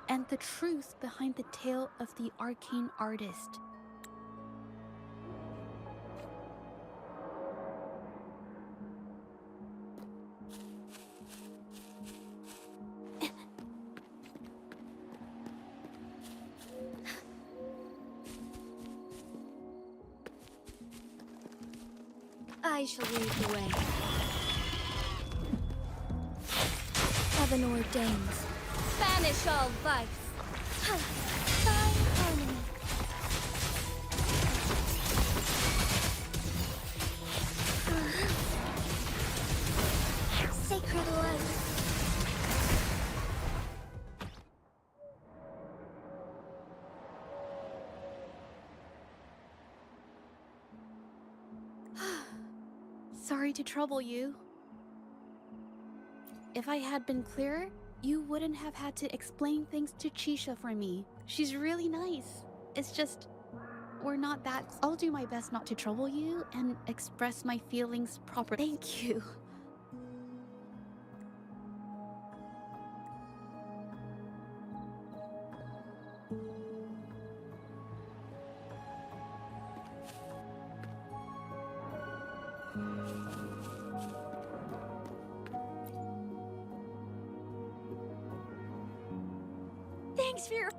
and the truth behind the tale of the arcane artist. I shall lead the way. Heaven ordains. Banish all vice. Fine harmony. Sacred light. Sorry to trouble you. If I had been clearer, you wouldn't have had to explain things to Chisha for me. She's really nice. It's just, we're not that... I'll do my best not to trouble you and express my feelings properly. Thank you. Thanks for your...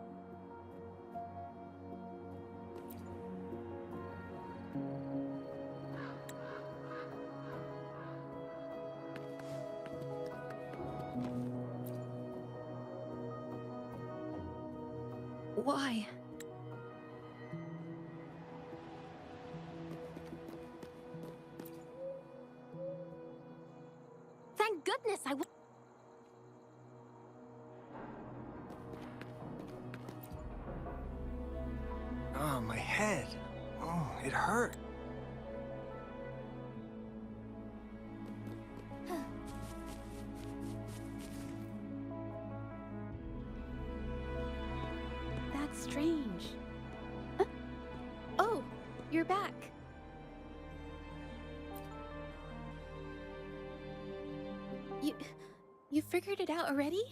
Why? goodness, Oh, my head. Oh, it hurt. That's strange. Oh, you're back. You figured it out already?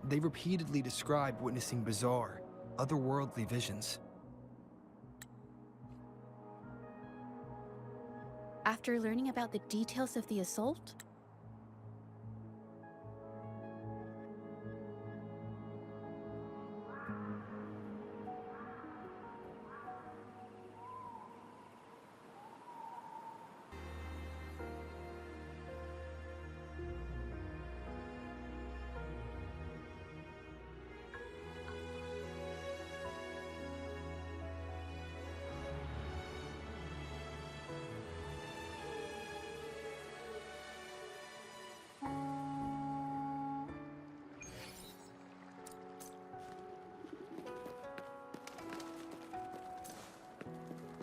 They repeatedly describe witnessing bizarre, otherworldly visions. After learning about the details of the assault?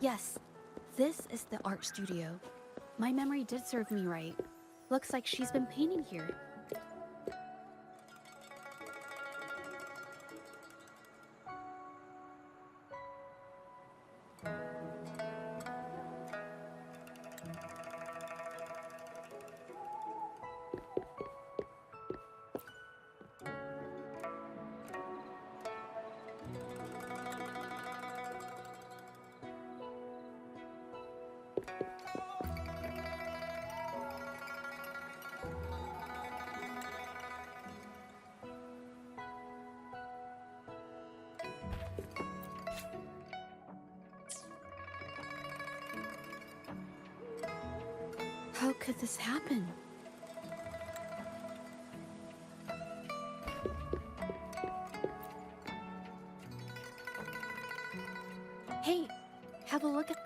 Yes, this is the art studio. My memory did serve me right. Looks like she's been painting here. How could this happen? Hey, have a look at...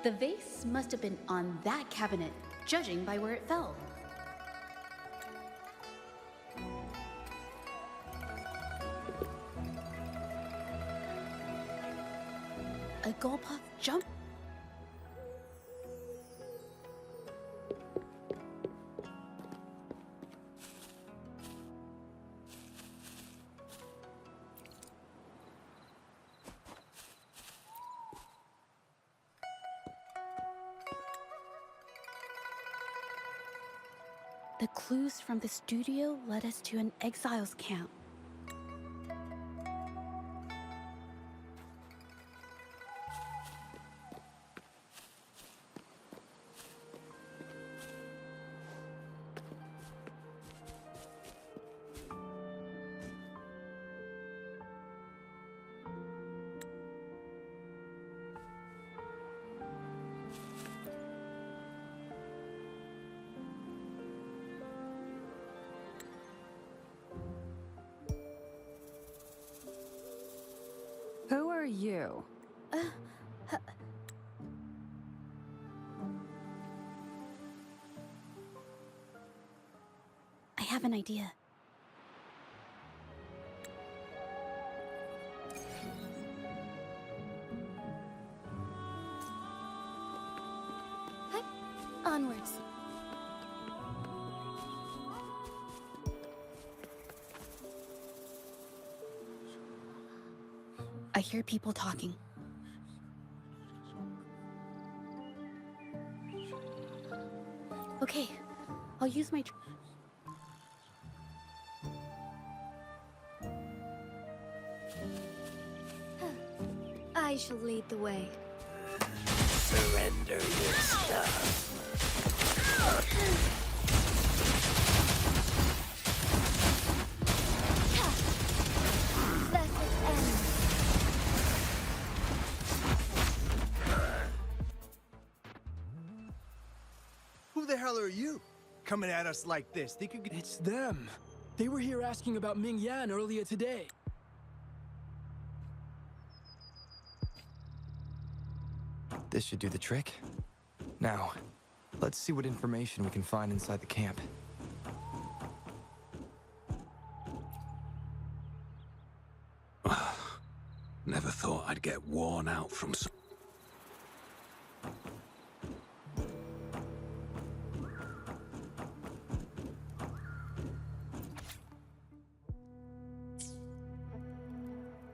The vase must have been on that cabinet, judging by where it fell. A Gulpuff jump? The clues from the studio led us to an exiles camp. Who are you? I have an idea. Onwards. I hear people talking. Okay, I'll use my... I shall lead the way. Surrender your stuff. Let it end. Who the hell are you? Coming at us like this? Think you could... It's them. They were here asking about Ming Yan earlier today. This should do the trick. Now, let's see what information we can find inside the camp. Never thought I'd get worn out from so...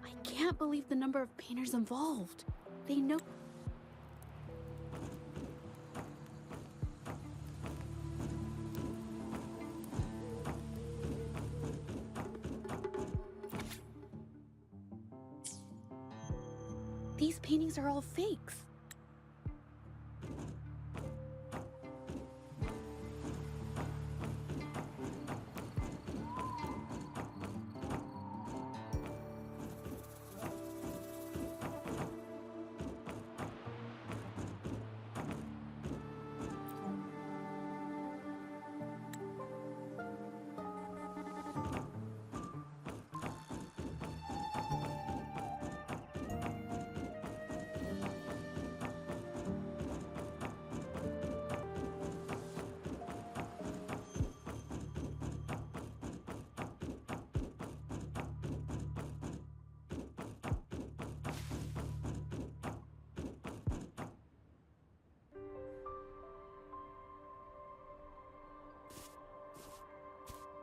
I can't believe the number of painters involved. They know... These paintings are all fakes.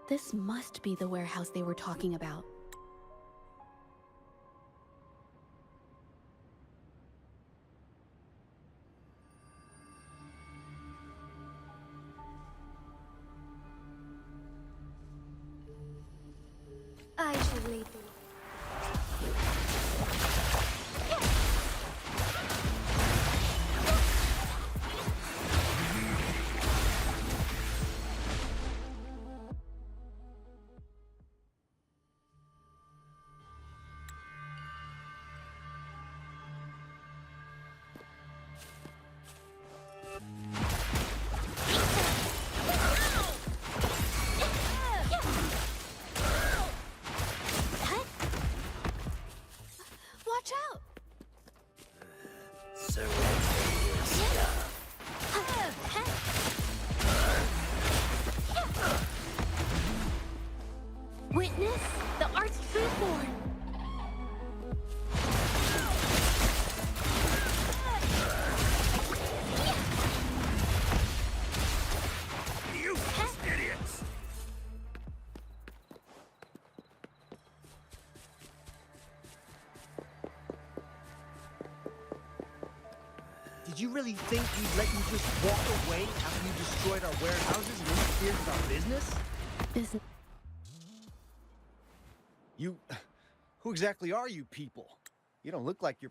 This must be the warehouse they were talking about. I should leave you. Watch out! Witness the art's truthborn. You idiots! Did you really think we'd let you just walk away after you destroyed our warehouses and interfered with our business? Business. You... Who exactly are you people? You don't look like you're...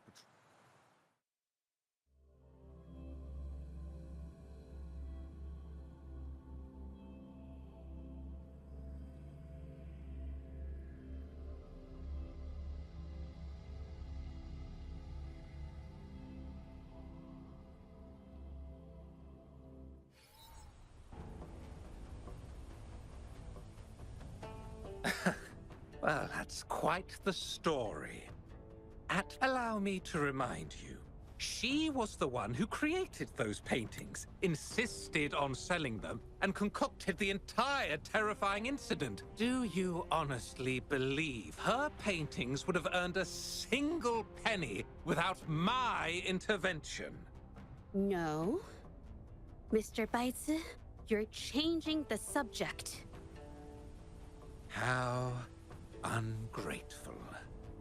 Well, that's quite the story. Allow me to remind you, she was the one who created those paintings, insisted on selling them, and concocted the entire terrifying incident. Do you honestly believe her paintings would have earned a single penny without my intervention? No. Mr. Baitsu, you're changing the subject. How ungrateful.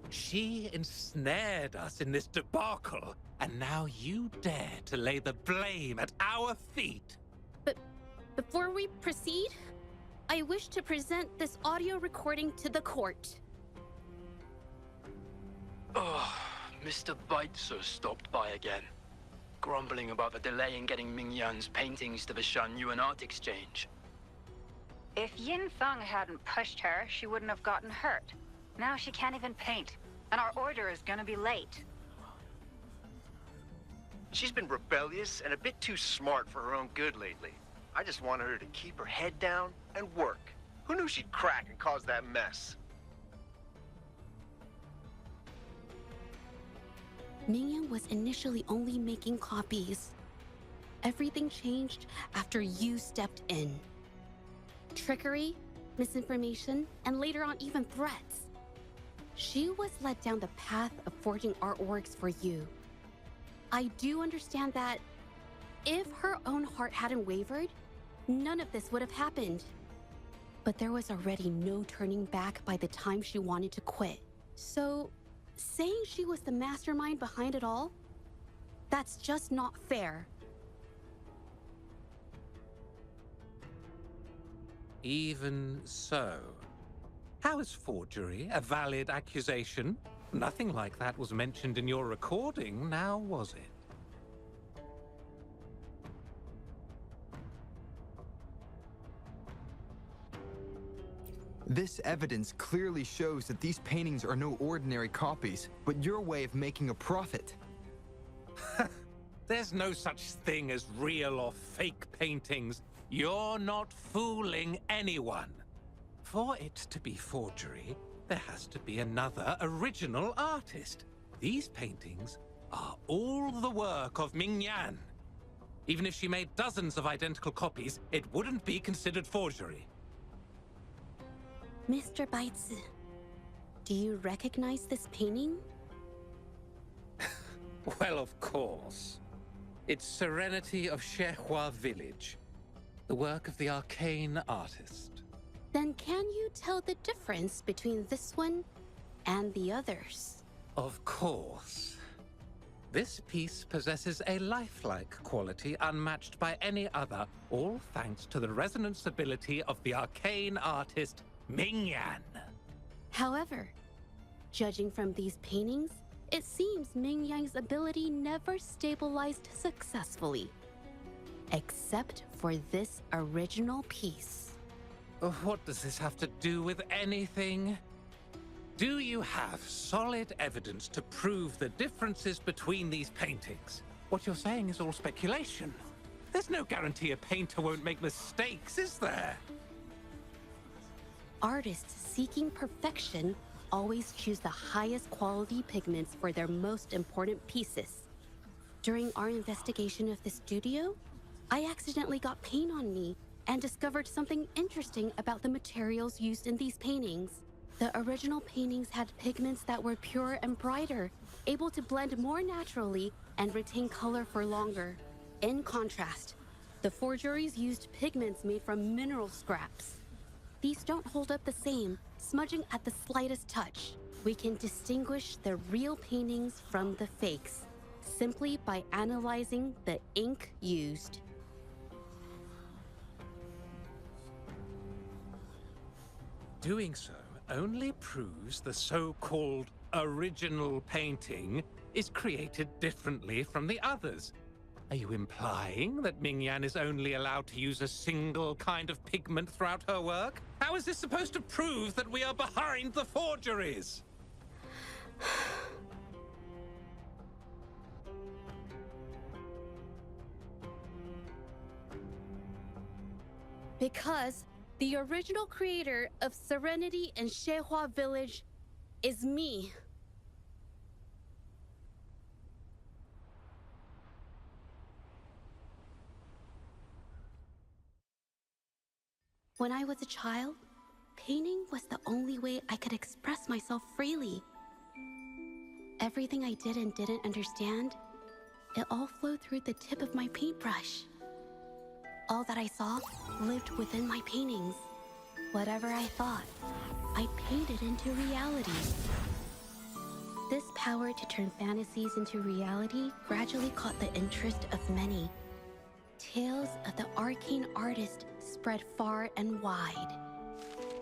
She ensnared us in this debacle, and now you dare to lay the blame at our feet. But before we proceed, I wish to present this audio recording to the court. Oh, Mr. Baitsu stopped by again, grumbling about the delay in getting Ming Yan's paintings to the Shanyuan Art Exchange. If Yin Feng hadn't pushed her, she wouldn't have gotten hurt. Now she can't even paint, and our order is gonna be late. She's been rebellious and a bit too smart for her own good lately. I just wanted her to keep her head down and work. Who knew she'd crack and cause that mess? Mingyan was initially only making copies. Everything changed after you stepped in. Trickery, misinformation, and later on even threats. She was led down the path of forging artworks for you. I do understand that if her own heart hadn't wavered, none of this would have happened. But there was already no turning back by the time she wanted to quit. So, saying she was the mastermind behind it all, that's just not fair. Even so, how is forgery a valid accusation? Nothing like that was mentioned in your recording, now was it? This evidence clearly shows that these paintings are no ordinary copies, but your way of making a profit. There's no such thing as real or fake paintings. You're not fooling anyone. For it to be forgery, there has to be another original artist. These paintings are all the work of Mingyan. Even if she made dozens of identical copies, it wouldn't be considered forgery. Mr. Baizi, do you recognize this painting? Well, of course. It's Serenity of Shehua Village, the work of the arcane artist. Then can you tell the difference between this one and the others? Of course. This piece possesses a lifelike quality unmatched by any other, all thanks to the resonance ability of the arcane artist Mingyan. However, judging from these paintings, it seems Mingyan's ability never stabilized successfully. Except for this original piece. What does this have to do with anything? Do you have solid evidence to prove the differences between these paintings? What you're saying is all speculation. There's no guarantee a painter won't make mistakes, is there? Artists seeking perfection always choose the highest quality pigments for their most important pieces. During our investigation of the studio, I accidentally got paint on me and discovered something interesting about the materials used in these paintings. The original paintings had pigments that were pure and brighter, able to blend more naturally and retain color for longer. In contrast, the forgeries used pigments made from mineral scraps. These don't hold up the same, smudging at the slightest touch. We can distinguish the real paintings from the fakes, simply by analyzing the ink used. Doing so only proves the so-called original painting is created differently from the others. Are you implying that Mingyan is only allowed to use a single kind of pigment throughout her work? How is this supposed to prove that we are behind the forgeries? Because the original creator of Serenity and Shehua Village is me. When I was a child, painting was the only way I could express myself freely. Everything I did and didn't understand, it all flowed through the tip of my paintbrush. All that I saw lived within my paintings. Whatever I thought, I painted into reality. This power to turn fantasies into reality gradually caught the interest of many. Tales of the arcane artist spread far and wide.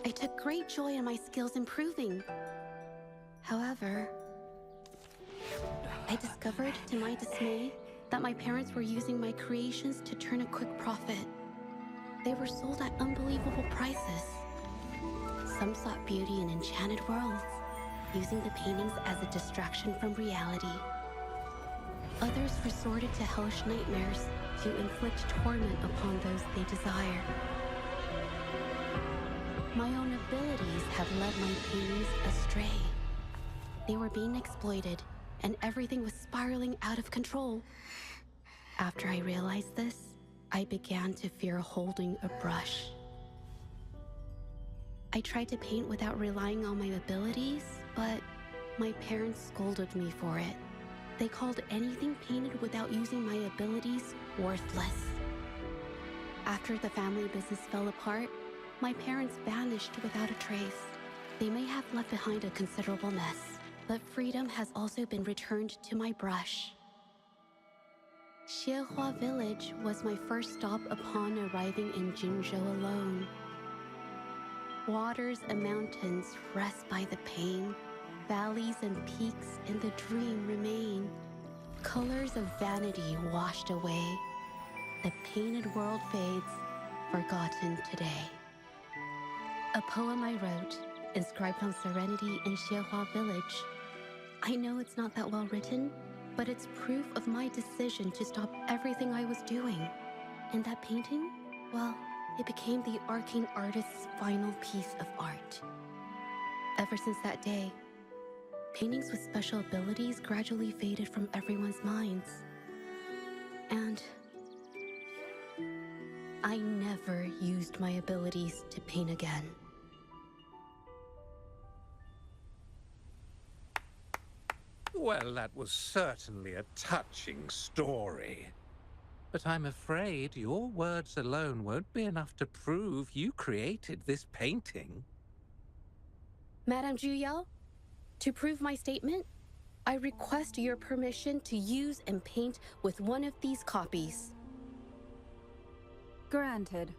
I took great joy in my skills improving. However, I discovered to my dismay that my parents were using my creations to turn a quick profit. They were sold at unbelievable prices. Some sought beauty in enchanted worlds, using the paintings as a distraction from reality. Others resorted to hellish nightmares, to inflict torment upon those they desire. My own abilities have led my paintings astray. They were being exploited, and everything was spiraling out of control. After I realized this, I began to fear holding a brush. I tried to paint without relying on my abilities, but my parents scolded me for it. They called anything painted without using my abilities worthless. After the family business fell apart, my parents vanished without a trace. They may have left behind a considerable mess, but freedom has also been returned to my brush. Xiehua Village was my first stop upon arriving in Jinzhou alone. Waters and mountains rest by the pain. Valleys and peaks in the dream remain. Colors of vanity washed away. The painted world fades, forgotten today. A poem I wrote, inscribed on serenity in Xiehua Village. I know it's not that well written, but it's proof of my decision to stop everything I was doing. And that painting, well, it became the arcane artist's final piece of art. Ever since that day, paintings with special abilities gradually faded from everyone's minds. And I never used my abilities to paint again. Well, that was certainly a touching story. But I'm afraid your words alone won't be enough to prove you created this painting. Madame Zhu, to prove my statement, I request your permission to use and paint with one of these copies. Granted.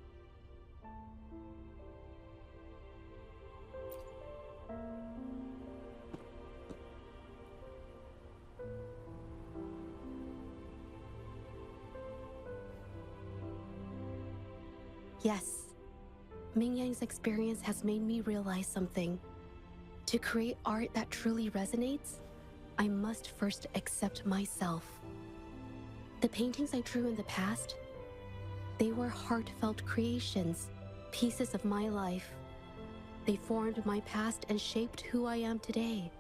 Yes, Mingyang's experience has made me realize something. To create art that truly resonates, I must first accept myself. The paintings I drew in the past, they were heartfelt creations, pieces of my life. They formed my past and shaped who I am today.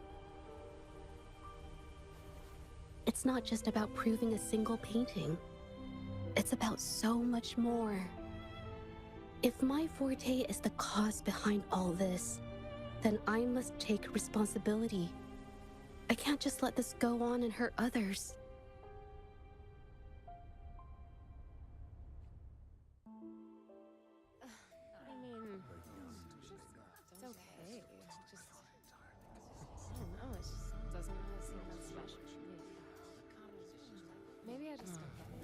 It's not just about proving a single painting. It's about so much more. If my forte is the cause behind all this, then I must take responsibility. I can't just let this go on and hurt others. I mean, it's okay. Just, I don't know, it just doesn't really seem that special to me. Maybe I just don't get it.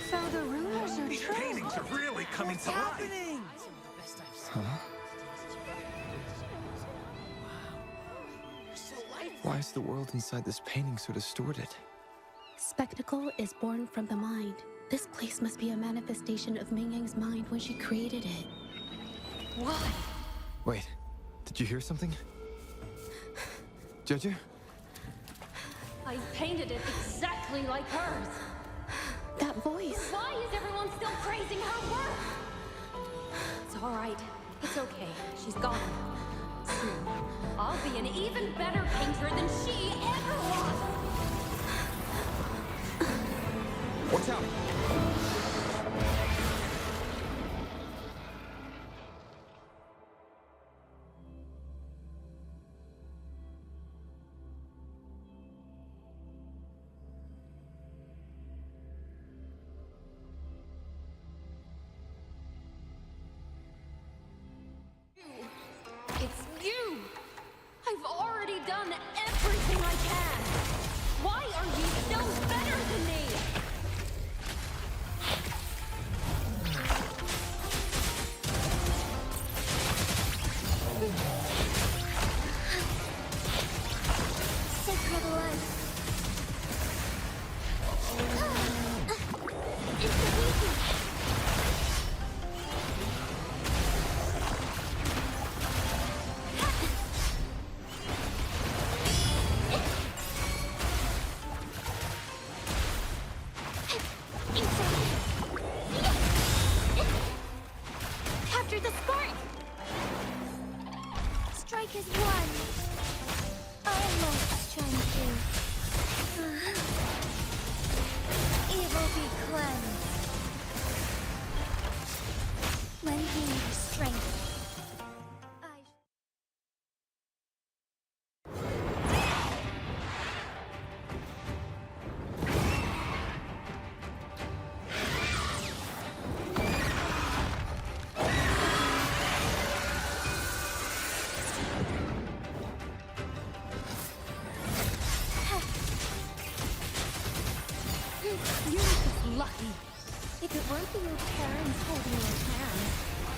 So the rumors are These true. paintings are really coming to life. Huh? Why is the world inside this painting so distorted? Spectacle is born from the mind. This place must be a manifestation of Mingyang's mind when she created it. Why? Wait, did you hear something? Zhezhi? I painted it exactly like hers. That voice. Why is everyone still praising her work? It's all right. It's okay. She's gone. Soon, I'll be an even better painter than she ever was. Watch out! It's you! I've already done everything I can! Why are you still better than me? one. It's Zhezhi. Capture the spark! Strike is one. Almost shine through. Evil be cleansed. When he needs strength. You're just lucky. If it weren't for your parents holding your hand,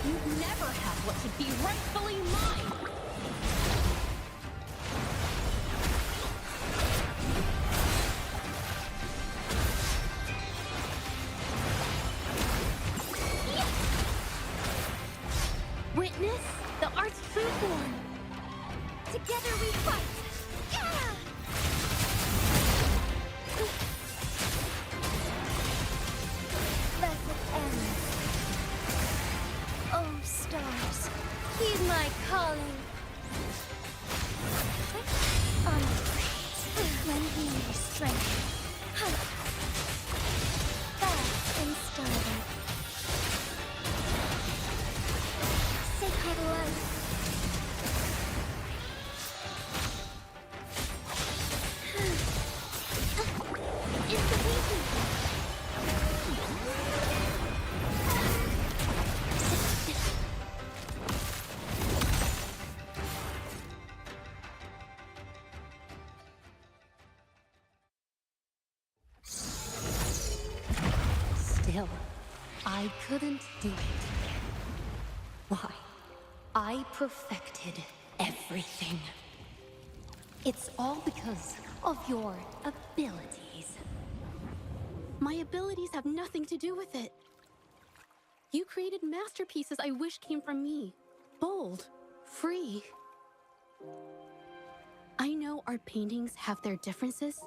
you'd never have what should be rightfully mine. Witness the art's true form. Together we fight. Yeah! Thus it ends. Oh, stars, heed my calling. When he needs strength. Fast and starlight. Sacred light. It's the Zhezhi. Still, I couldn't do it. Why? I perfected everything. It's all because of your abilities. My abilities have nothing to do with it. You created masterpieces I wish came from me. Bold, free. I know our paintings have their differences,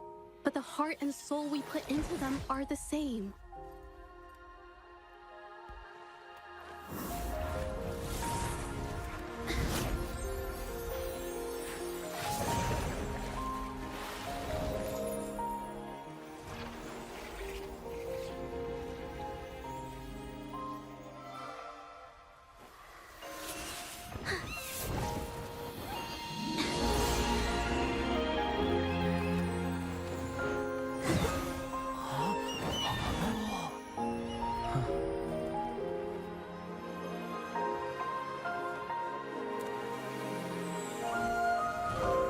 but the heart and soul we put into them are the same.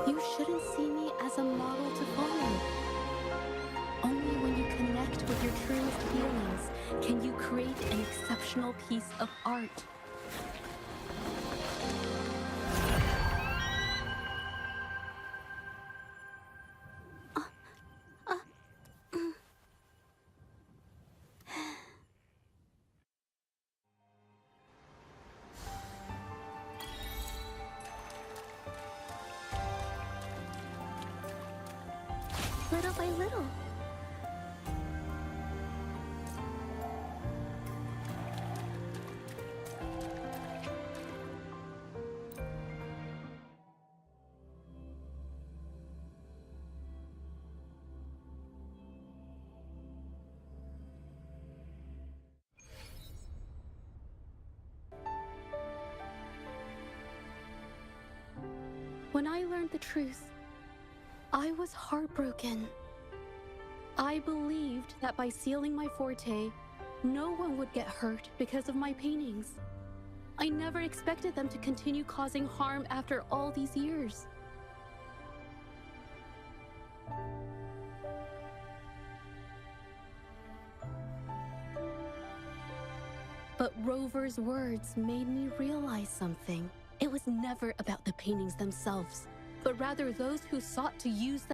You shouldn't see me as a model to follow. Only when you connect with your truest feelings can you create an exceptional piece of art. Little by little. When I learned the truth, I was heartbroken. I believed that by sealing my forte, no one would get hurt because of my paintings. I never expected them to continue causing harm after all these years. But Rover's words made me realize something. It was never about the paintings themselves, but rather those who sought to use them